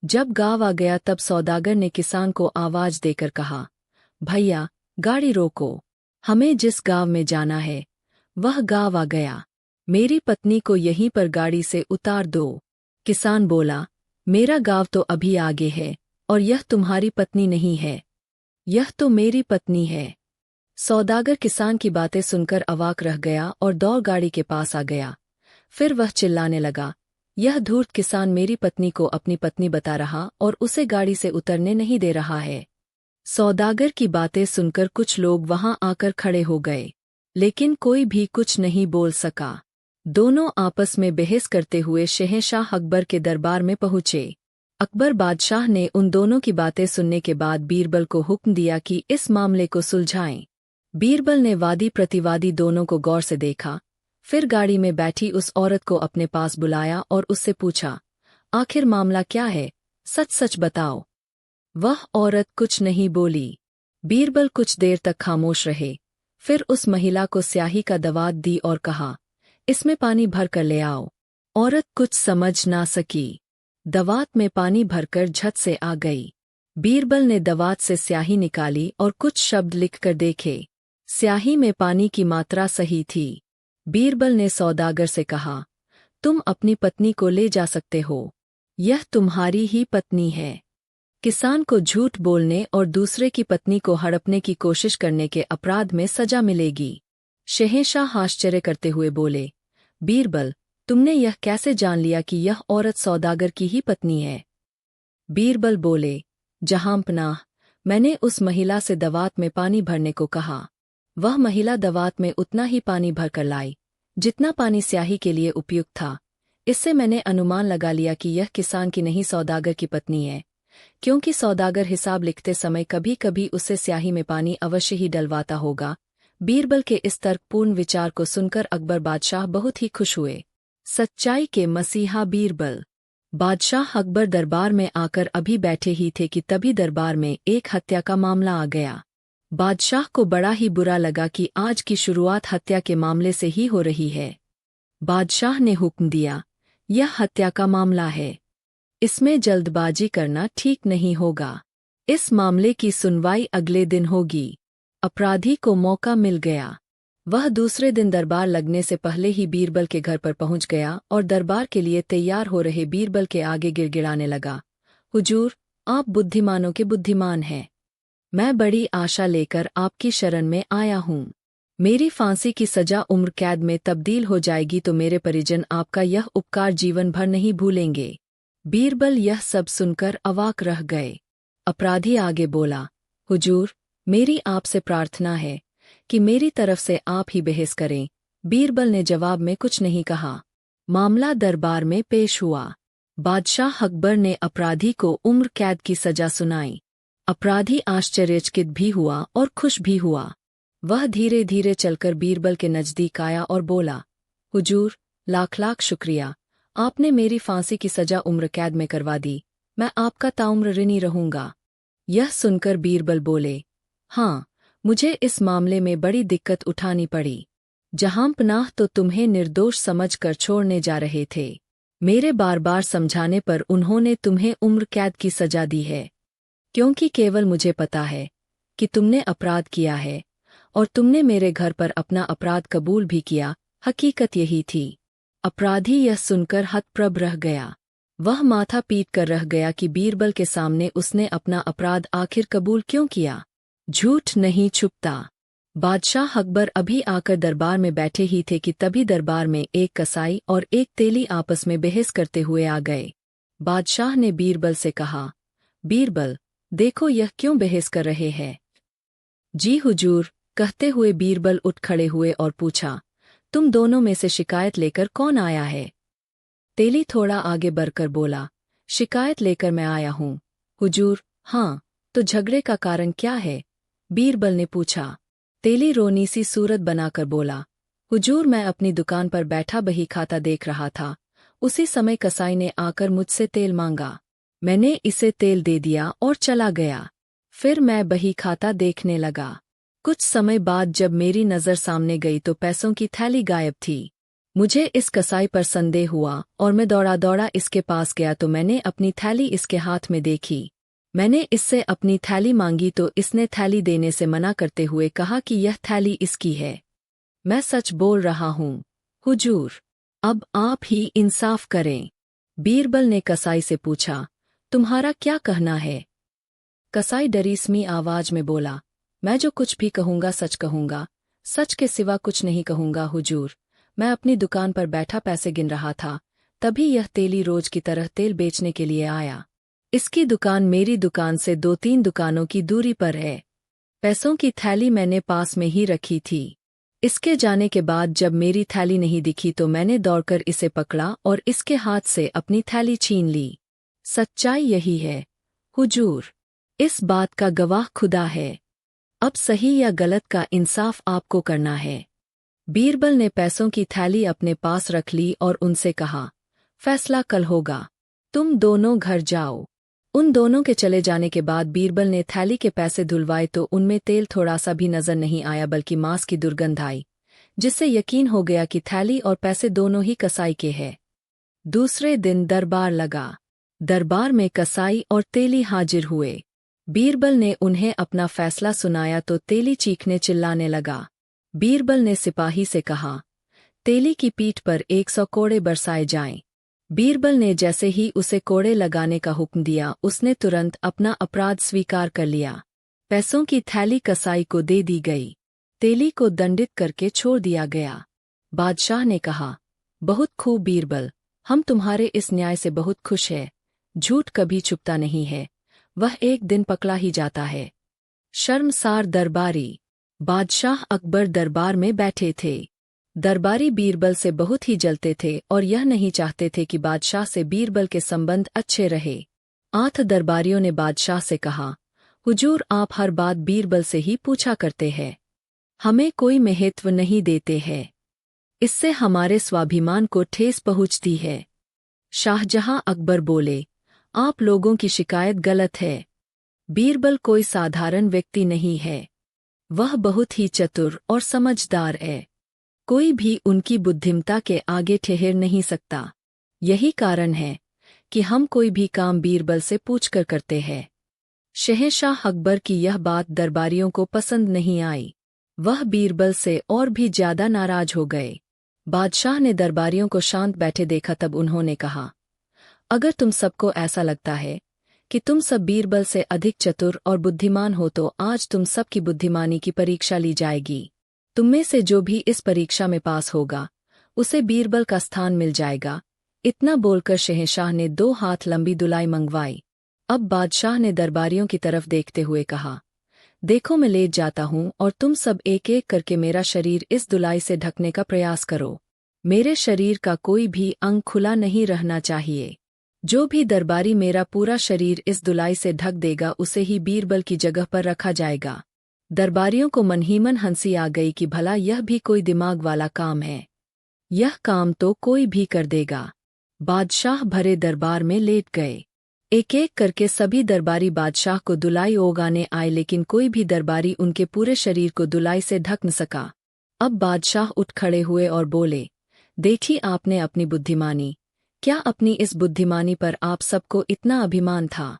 जब गांव आ गया तब सौदागर ने किसान को आवाज देकर कहा, भैया, गाड़ी रोको, हमें जिस गांव में जाना है वह गांव आ गया। मेरी पत्नी को यहीं पर गाड़ी से उतार दो। किसान बोला, मेरा गांव तो अभी आगे है और यह तुम्हारी पत्नी नहीं है, यह तो मेरी पत्नी है। सौदागर किसान की बातें सुनकर अवाक रह गया और दौड़ गाड़ी के पास आ गया। फिर वह चिल्लाने लगा, यह धूर्त किसान मेरी पत्नी को अपनी पत्नी बता रहा और उसे गाड़ी से उतरने नहीं दे रहा है। सौदागर की बातें सुनकर कुछ लोग वहां आकर खड़े हो गए, लेकिन कोई भी कुछ नहीं बोल सका। दोनों आपस में बहस करते हुए शहंशाह अकबर के दरबार में पहुंचे। अकबर बादशाह ने उन दोनों की बातें सुनने के बाद बीरबल को हुक्म दिया कि इस मामले को सुलझाएं। बीरबल ने वादी प्रतिवादी दोनों को गौर से देखा, फिर गाड़ी में बैठी उस औरत को अपने पास बुलाया और उससे पूछा, आखिर मामला क्या है, सच सच बताओ। वह औरत कुछ नहीं बोली। बीरबल कुछ देर तक खामोश रहे, फिर उस महिला को स्याही का दवात दी और कहा, इसमें पानी भर कर ले आओ। औरत कुछ समझ ना सकी। दवात में पानी भरकर झट से आ गई। बीरबल ने दवात से स्याही निकाली और कुछ शब्द लिखकर देखे। स्याही में पानी की मात्रा सही थी। बीरबल ने सौदागर से कहा, तुम अपनी पत्नी को ले जा सकते हो, यह तुम्हारी ही पत्नी है। किसान को झूठ बोलने और दूसरे की पत्नी को हड़पने की कोशिश करने के अपराध में सजा मिलेगी। शहंशाह आश्चर्य करते हुए बोले, बीरबल, तुमने यह कैसे जान लिया कि यह औरत सौदागर की ही पत्नी है? बीरबल बोले, जहांपनाह, मैंने उस महिला से दवात में पानी भरने को कहा। वह महिला दवात में उतना ही पानी भरकर लाई जितना पानी स्याही के लिए उपयुक्त था। इससे मैंने अनुमान लगा लिया कि यह किसान की नहीं सौदागर की पत्नी है, क्योंकि सौदागर हिसाब लिखते समय कभी कभी उससे स्याही में पानी अवश्य ही डलवाता होगा। बीरबल के इस तर्कपूर्ण विचार को सुनकर अकबर बादशाह बहुत ही खुश हुए। सच्चाई के मसीहा बीरबल। बादशाह अकबर दरबार में आकर अभी बैठे ही थे कि तभी दरबार में एक हत्या का मामला आ गया। बादशाह को बड़ा ही बुरा लगा कि आज की शुरुआत हत्या के मामले से ही हो रही है। बादशाह ने हुक्म दिया, यह हत्या का मामला है, इसमें जल्दबाजी करना ठीक नहीं होगा। इस मामले की सुनवाई अगले दिन होगी। अपराधी को मौका मिल गया। वह दूसरे दिन दरबार लगने से पहले ही बीरबल के घर पर पहुंच गया और दरबार के लिए तैयार हो रहे बीरबल के आगे गिड़गिड़ाने लगा, हुजूर, आप बुद्धिमानों के बुद्धिमान हैं। मैं बड़ी आशा लेकर आपकी शरण में आया हूँ। मेरी फांसी की सजा उम्र कैद में तब्दील हो जाएगी तो मेरे परिजन आपका यह उपकार जीवन भर नहीं भूलेंगे। बीरबल यह सब सुनकर अवाक रह गए। अपराधी आगे बोला, हुजूर, मेरी आपसे प्रार्थना है कि मेरी तरफ से आप ही बहस करें। बीरबल ने जवाब में कुछ नहीं कहा। मामला दरबार में पेश हुआ। बादशाह अकबर ने अपराधी को उम्र कैद की सजा सुनाई। अपराधी आश्चर्यचकित भी हुआ और खुश भी हुआ। वह धीरे धीरे चलकर बीरबल के नजदीक आया और बोला, हुजूर, लाख लाख शुक्रिया, आपने मेरी फांसी की सजा उम्र कैद में करवा दी। मैं आपका ताउम्र ऋणी रहूंगा। यह सुनकर बीरबल बोले, हाँ, मुझे इस मामले में बड़ी दिक्कत उठानी पड़ी। जहांपनाह तो तुम्हें निर्दोष समझकर छोड़ने जा रहे थे। मेरे बार बार समझाने पर उन्होंने तुम्हें उम्र कैद की सजा दी है, क्योंकि केवल मुझे पता है कि तुमने अपराध किया है और तुमने मेरे घर पर अपना अपराध कबूल भी किया। हकीकत यही थी। अपराधी यह सुनकर हतप्रभ रह गया। वह माथा पीट कर रह गया कि बीरबल के सामने उसने अपना अपराध आखिर कबूल क्यों किया। झूठ नहीं छुपता। बादशाह अकबर अभी आकर दरबार में बैठे ही थे कि तभी दरबार में एक कसाई और एक तेली आपस में बहस करते हुए आ गए। बादशाह ने बीरबल से कहा, बीरबल, देखो यह क्यों बहस कर रहे हैं। जी हुजूर, कहते हुए बीरबल उठ खड़े हुए और पूछा, तुम दोनों में से शिकायत लेकर कौन आया है। तेली थोड़ा आगे बढ़कर बोला, शिकायत लेकर मैं आया हूँ हुजूर। हाँ, तो झगड़े का कारण क्या है, बीरबल ने पूछा। तेली रोनी सी सूरत बनाकर बोला, हुजूर, मैं अपनी दुकान पर बैठा बही खाता देख रहा था। उसी समय कसाई ने आकर मुझसे तेल मांगा। मैंने इसे तेल दे दिया और चला गया। फिर मैं बही खाता देखने लगा। कुछ समय बाद जब मेरी नज़र सामने गई तो पैसों की थैली गायब थी। मुझे इस कसाई पर संदेह हुआ और मैं दौड़ा दौड़ा इसके पास गया तो मैंने अपनी थैली इसके हाथ में देखी। मैंने इससे अपनी थैली मांगी तो इसने थैली देने से मना करते हुए कहा कि यह थैली इसकी है। मैं सच बोल रहा हूँ हुजूर, अब आप ही इंसाफ करें। बीरबल ने कसाई से पूछा, तुम्हारा क्या कहना है। कसाई डरीसमी आवाज में बोला, मैं जो कुछ भी कहूँगा सच कहूँगा, सच के सिवा कुछ नहीं कहूँगा हुजूर। मैं अपनी दुकान पर बैठा पैसे गिन रहा था, तभी यह तेली रोज की तरह तेल बेचने के लिए आया। इसकी दुकान मेरी दुकान से 2-3 दुकानों की दूरी पर है। पैसों की थैली मैंने पास में ही रखी थी। इसके जाने के बाद जब मेरी थैली नहीं दिखी तो मैंने दौड़कर इसे पकड़ा और इसके हाथ से अपनी थैली छीन ली। सच्चाई यही है हुजूर। इस बात का गवाह खुदा है। अब सही या गलत का इंसाफ आपको करना है। बीरबल ने पैसों की थैली अपने पास रख ली और उनसे कहा, फैसला कल होगा, तुम दोनों घर जाओ। उन दोनों के चले जाने के बाद बीरबल ने थैली के पैसे धुलवाए तो उनमें तेल थोड़ा सा भी नजर नहीं आया बल्कि मांस की दुर्गंध आई, जिससे यकीन हो गया कि थैली और पैसे दोनों ही कसाई के हैं। दूसरे दिन दरबार लगा। दरबार में कसाई और तेली हाजिर हुए। बीरबल ने उन्हें अपना फैसला सुनाया तो तेली चीखने चिल्लाने लगा। बीरबल ने सिपाही से कहा, तेली की पीठ पर 100 कोड़े बरसाए जाएं। बीरबल ने जैसे ही उसे कोड़े लगाने का हुक्म दिया उसने तुरंत अपना अपराध स्वीकार कर लिया। पैसों की थैली कसाई को दे दी गई। तेली को दंडित करके छोड़ दिया गया। बादशाह ने कहा, बहुत खूब बीरबल, हम तुम्हारे इस न्याय से बहुत खुश हैं। झूठ कभी छुपता नहीं है, वह एक दिन पकड़ा ही जाता है। शर्मसार दरबारी। बादशाह अकबर दरबार में बैठे थे। दरबारी बीरबल से बहुत ही जलते थे और यह नहीं चाहते थे कि बादशाह से बीरबल के संबंध अच्छे रहे। 8 दरबारियों ने बादशाह से कहा, हुजूर, आप हर बात बीरबल से ही पूछा करते हैं, हमें कोई महत्व नहीं देते हैं। इससे हमारे स्वाभिमान को ठेस पहुंचती है। शाहजहां अकबर बोले, आप लोगों की शिकायत गलत है। बीरबल कोई साधारण व्यक्ति नहीं है, वह बहुत ही चतुर और समझदार है। कोई भी उनकी बुद्धिमत्ता के आगे ठहर नहीं सकता। यही कारण है कि हम कोई भी काम बीरबल से पूछकर करते हैं। शहंशाह अकबर की यह बात दरबारियों को पसंद नहीं आई। वह बीरबल से और भी ज्यादा नाराज हो गए। बादशाह ने दरबारियों को शांत बैठे देखा तब उन्होंने कहा, अगर तुम सबको ऐसा लगता है कि तुम सब बीरबल से अधिक चतुर और बुद्धिमान हो तो आज तुम सबकी बुद्धिमानी की परीक्षा ली जाएगी। तुममें से जो भी इस परीक्षा में पास होगा उसे बीरबल का स्थान मिल जाएगा। इतना बोलकर शहंशाह ने 2 हाथ लंबी दुलाई मंगवाई। अब बादशाह ने दरबारियों की तरफ देखते हुए कहा, देखो मैं लेट जाता हूँ और तुम सब एक एक करके मेरा शरीर इस दुलाई से ढकने का प्रयास करो। मेरे शरीर का कोई भी अंग खुला नहीं रहना चाहिए। जो भी दरबारी मेरा पूरा शरीर इस दुलाई से ढक देगा उसे ही बीरबल की जगह पर रखा जाएगा। दरबारियों को मन ही मन हंसी आ गई कि भला यह भी कोई दिमाग वाला काम है। यह काम तो कोई भी कर देगा। बादशाह भरे दरबार में लेट गए। एक एक करके सभी दरबारी बादशाह को दुलाई ओगाने आए, लेकिन कोई भी दरबारी उनके पूरे शरीर को दुलाई से ढक न सका। अब बादशाह उठ खड़े हुए और बोले, देखी आपने अपनी बुद्धिमानी। क्या अपनी इस बुद्धिमानी पर आप सबको इतना अभिमान था?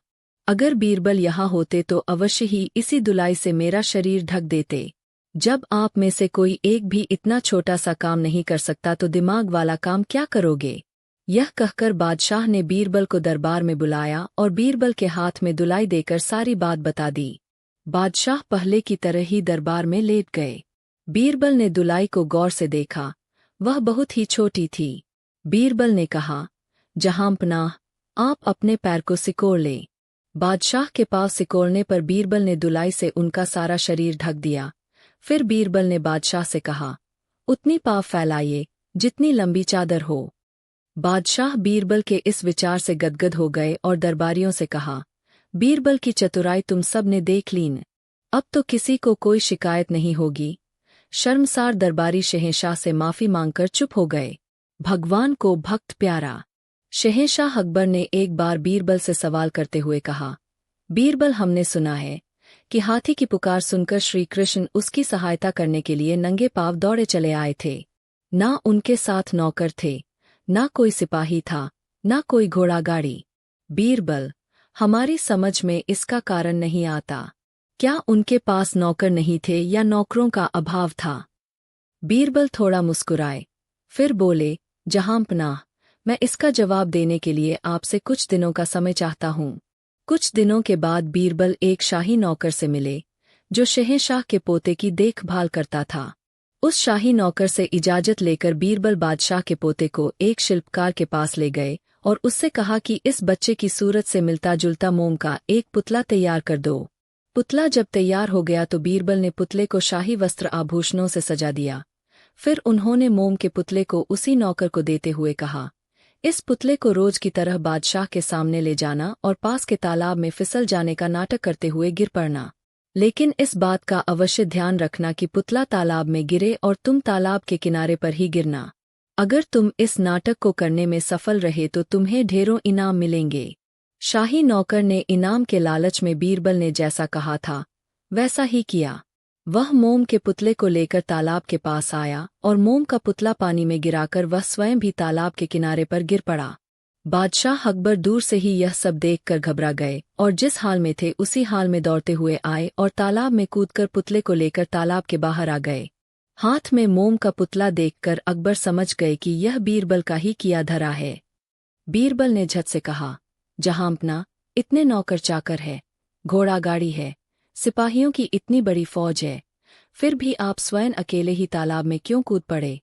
अगर बीरबल यहाँ होते तो अवश्य ही इसी दुलाई से मेरा शरीर ढक देते। जब आप में से कोई एक भी इतना छोटा सा काम नहीं कर सकता तो दिमाग वाला काम क्या करोगे? यह कहकर बादशाह ने बीरबल को दरबार में बुलाया और बीरबल के हाथ में दुलाई देकर सारी बात बता दी। बादशाह पहले की तरह ही दरबार में लेट गए। बीरबल ने दुलाई को गौर से देखा। वह बहुत ही छोटी थी। बीरबल ने कहा, जहांपनाह, आप अपने पैर को सिकोड़ लें। बादशाह के पांव सिकोड़ने पर बीरबल ने दुलाई से उनका सारा शरीर ढक दिया। फिर बीरबल ने बादशाह से कहा, उतनी पाँव फैलाइए जितनी लंबी चादर हो। बादशाह बीरबल के इस विचार से गदगद हो गए और दरबारियों से कहा, बीरबल की चतुराई तुम सब ने देख लीन। अब तो किसी को कोई शिकायत नहीं होगी। शर्मसार दरबारी शहंशाह से माफी मांगकर चुप हो गए। भगवान को भक्त प्यारा। शहंशाह अकबर ने एक बार बीरबल से सवाल करते हुए कहा, बीरबल, हमने सुना है कि हाथी की पुकार सुनकर श्री कृष्ण उसकी सहायता करने के लिए नंगे पांव दौड़े चले आए थे। ना उनके साथ नौकर थे, ना कोई सिपाही था, ना कोई घोड़ा गाड़ी। बीरबल, हमारी समझ में इसका कारण नहीं आता। क्या उनके पास नौकर नहीं थे या नौकरों का अभाव था? बीरबल थोड़ा मुस्कुराए, फिर बोले, जहांपनाह, मैं इसका जवाब देने के लिए आपसे कुछ दिनों का समय चाहता हूँ। कुछ दिनों के बाद बीरबल एक शाही नौकर से मिले, जो शहंशाह के पोते की देखभाल करता था। उस शाही नौकर से इजाजत लेकर बीरबल बादशाह के पोते को एक शिल्पकार के पास ले गए और उससे कहा कि इस बच्चे की सूरत से मिलता जुलता मोम का एक पुतला तैयार कर दो। पुतला जब तैयार हो गया तो बीरबल ने पुतले को शाही वस्त्र आभूषणों से सजा दिया। फिर उन्होंने मोम के पुतले को उसी नौकर को देते हुए कहा, इस पुतले को रोज की तरह बादशाह के सामने ले जाना और पास के तालाब में फिसल जाने का नाटक करते हुए गिर पड़ना। लेकिन इस बात का अवश्य ध्यान रखना कि पुतला तालाब में गिरे और तुम तालाब के किनारे पर ही गिरना। अगर तुम इस नाटक को करने में सफल रहे तो तुम्हें ढेरों इनाम मिलेंगे। शाही नौकर ने इनाम के लालच में बीरबल ने जैसा कहा था वैसा ही किया। वह मोम के पुतले को लेकर तालाब के पास आया और मोम का पुतला पानी में गिराकर वह स्वयं भी तालाब के किनारे पर गिर पड़ा। बादशाह अकबर दूर से ही यह सब देखकर घबरा गए और जिस हाल में थे उसी हाल में दौड़ते हुए आए और तालाब में कूदकर पुतले को लेकर तालाब के बाहर आ गए। हाथ में मोम का पुतला देखकर अकबर समझ गए कि यह बीरबल का ही किया धरा है। बीरबल ने झट से कहा, जहांपना, इतने नौकर चाकर है, घोड़ा गाड़ी है, सिपाहियों की इतनी बड़ी फौज है, फिर भी आप स्वयं अकेले ही तालाब में क्यों कूद पड़े?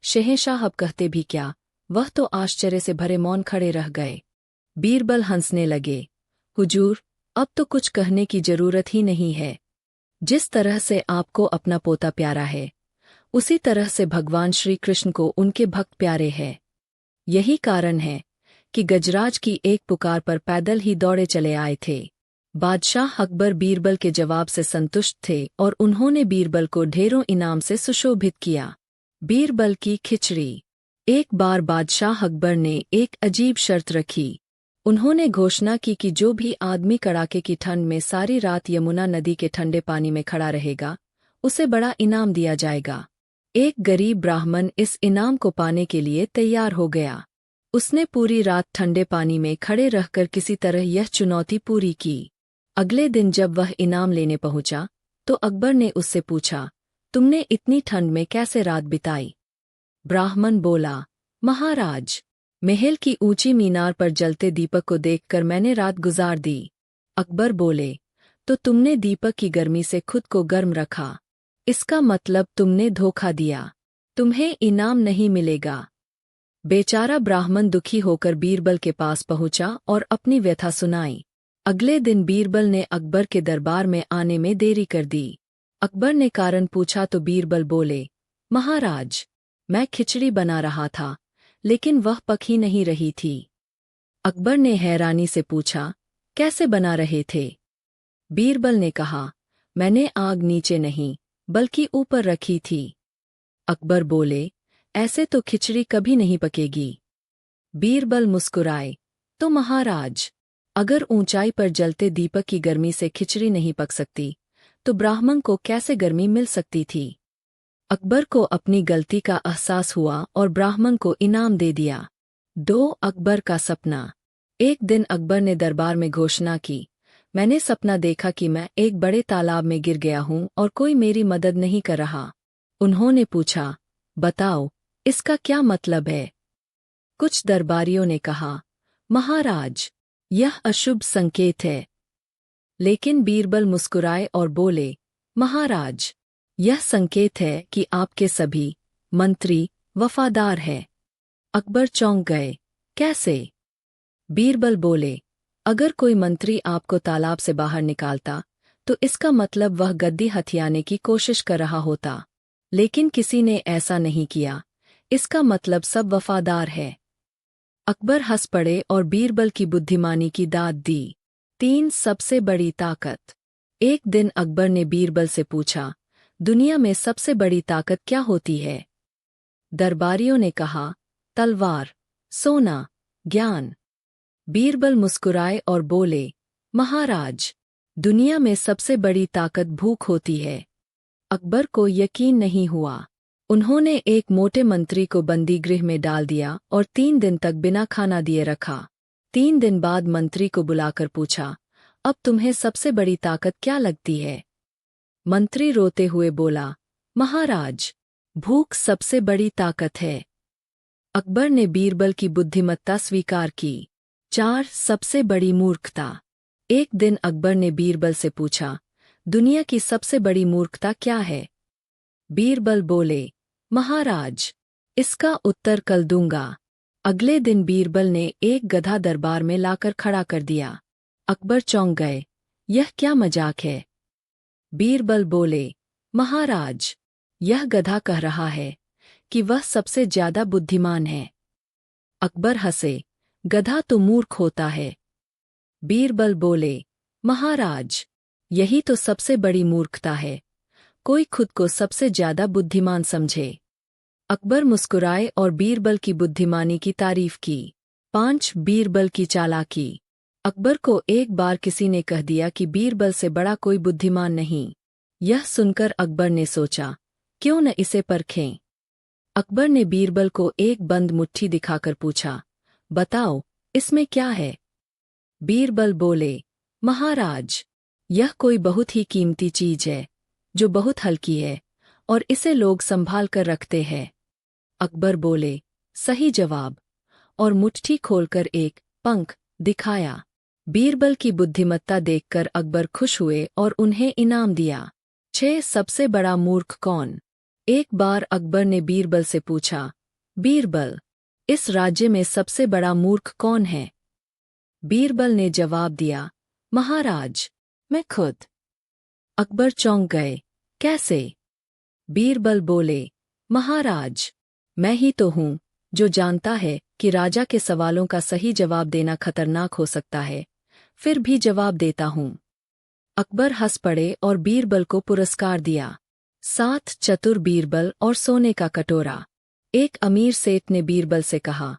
शहंशाह अब कहते भी क्या, वह तो आश्चर्य से भरे मौन खड़े रह गए। बीरबल हंसने लगे, हुजूर, अब तो कुछ कहने की जरूरत ही नहीं है। जिस तरह से आपको अपना पोता प्यारा है, उसी तरह से भगवान श्री कृष्ण को उनके भक्त प्यारे हैं। यही कारण है कि गजराज की एक पुकार पर पैदल ही दौड़े चले आए थे। बादशाह अकबर बीरबल के जवाब से संतुष्ट थे और उन्होंने बीरबल को ढेरों इनाम से सुशोभित किया। बीरबल की खिचड़ी। एक बार बादशाह अकबर ने एक अजीब शर्त रखी। उन्होंने घोषणा की कि जो भी आदमी कड़ाके की ठंड में सारी रात यमुना नदी के ठंडे पानी में खड़ा रहेगा, उसे बड़ा इनाम दिया जाएगा। एक गरीब ब्राह्मण इस इनाम को पाने के लिए तैयार हो गया। उसने पूरी रात ठंडे पानी में खड़े रहकर किसी तरह यह चुनौती पूरी की। अगले दिन जब वह इनाम लेने पहुंचा, तो अकबर ने उससे पूछा, तुमने इतनी ठंड में कैसे रात बिताई? ब्राह्मण बोला, महाराज, महल की ऊंची मीनार पर जलते दीपक को देखकर मैंने रात गुजार दी। अकबर बोले, तो तुमने दीपक की गर्मी से खुद को गर्म रखा। इसका मतलब तुमने धोखा दिया। तुम्हें इनाम नहीं मिलेगा। बेचारा ब्राह्मण दुखी होकर बीरबल के पास पहुंचा और अपनी व्यथा सुनाई। अगले दिन बीरबल ने अकबर के दरबार में आने में देरी कर दी। अकबर ने कारण पूछा तो बीरबल बोले, महाराज, मैं खिचड़ी बना रहा था, लेकिन वह पक ही नहीं रही थी। अकबर ने हैरानी से पूछा, कैसे बना रहे थे? बीरबल ने कहा, मैंने आग नीचे नहीं, बल्कि ऊपर रखी थी। अकबर बोले, ऐसे तो खिचड़ी कभी नहीं पकेगी। बीरबल मुस्कुराए, तो महाराज, अगर ऊंचाई पर जलते दीपक की गर्मी से खिचड़ी नहीं पक सकती, तो ब्राह्मण को कैसे गर्मी मिल सकती थी? अकबर को अपनी गलती का एहसास हुआ और ब्राह्मण को इनाम दे दिया। 2 अकबर का सपना। एक दिन अकबर ने दरबार में घोषणा की, मैंने सपना देखा कि मैं एक बड़े तालाब में गिर गया हूं और कोई मेरी मदद नहीं कर रहा। उन्होंने पूछा, बताओ, इसका क्या मतलब है? कुछ दरबारियों ने कहा, महाराज, यह अशुभ संकेत है। लेकिन बीरबल मुस्कुराए और बोले, महाराज, यह संकेत है कि आपके सभी मंत्री वफादार हैं। अकबर चौंक गए, कैसे? बीरबल बोले, अगर कोई मंत्री आपको तालाब से बाहर निकालता, तो इसका मतलब वह गद्दी हथियाने की कोशिश कर रहा होता। लेकिन किसी ने ऐसा नहीं किया, इसका मतलब सब वफादार है। अकबर हंस पड़े और बीरबल की बुद्धिमानी की दाद दी। 3 सबसे बड़ी ताकत। एक दिन अकबर ने बीरबल से पूछा, दुनिया में सबसे बड़ी ताकत क्या होती है? दरबारियों ने कहा, तलवार, सोना, ज्ञान। बीरबल मुस्कुराए और बोले, महाराज, दुनिया में सबसे बड़ी ताकत भूख होती है। अकबर को यकीन नहीं हुआ। उन्होंने एक मोटे मंत्री को बंदी गृह में डाल दिया और 3 दिन तक बिना खाना दिए रखा। 3 दिन बाद मंत्री को बुलाकर पूछा, अब तुम्हें सबसे बड़ी ताकत क्या लगती है? मंत्री रोते हुए बोला, महाराज, भूख सबसे बड़ी ताकत है। अकबर ने बीरबल की बुद्धिमत्ता स्वीकार की। 4 सबसे बड़ी मूर्खता। एक दिन अकबर ने बीरबल से पूछा, दुनिया की सबसे बड़ी मूर्खता क्या है? बीरबल बोले, महाराज, इसका उत्तर कल दूंगा। अगले दिन बीरबल ने एक गधा दरबार में लाकर खड़ा कर दिया। अकबर चौंक गए, यह क्या मजाक है? बीरबल बोले, महाराज, यह गधा कह रहा है कि वह सबसे ज्यादा बुद्धिमान है। अकबर हंसे, गधा तो मूर्ख होता है। बीरबल बोले, महाराज, यही तो सबसे बड़ी मूर्खता है, कोई खुद को सबसे ज्यादा बुद्धिमान समझे। अकबर मुस्कुराए और बीरबल की बुद्धिमानी की तारीफ की। 5 बीरबल की चालाकी। अकबर को एक बार किसी ने कह दिया कि बीरबल से बड़ा कोई बुद्धिमान नहीं। यह सुनकर अकबर ने सोचा, क्यों न इसे परखें। अकबर ने बीरबल को एक बंद मुट्ठी दिखाकर पूछा, बताओ, इसमें क्या है? बीरबल बोले, महाराज, यह कोई बहुत ही कीमती चीज है, जो बहुत हल्की है, और इसे लोग संभाल कर रखते हैं। अकबर बोले, सही जवाब, और मुट्ठी खोलकर एक पंख दिखाया। बीरबल की बुद्धिमत्ता देखकर अकबर खुश हुए और उन्हें इनाम दिया। 6 सबसे बड़ा मूर्ख कौन? एक बार अकबर ने बीरबल से पूछा, बीरबल, इस राज्य में सबसे बड़ा मूर्ख कौन है? बीरबल ने जवाब दिया, महाराज, मैं खुद। अकबर चौंक गए, कैसे? बीरबल बोले, महाराज, मैं ही तो हूँ जो जानता है कि राजा के सवालों का सही जवाब देना खतरनाक हो सकता है, फिर भी जवाब देता हूँ। अकबर हंस पड़े और बीरबल को पुरस्कार दिया। 7 चतुर बीरबल और सोने का कटोरा। एक अमीर सेठ ने बीरबल से कहा,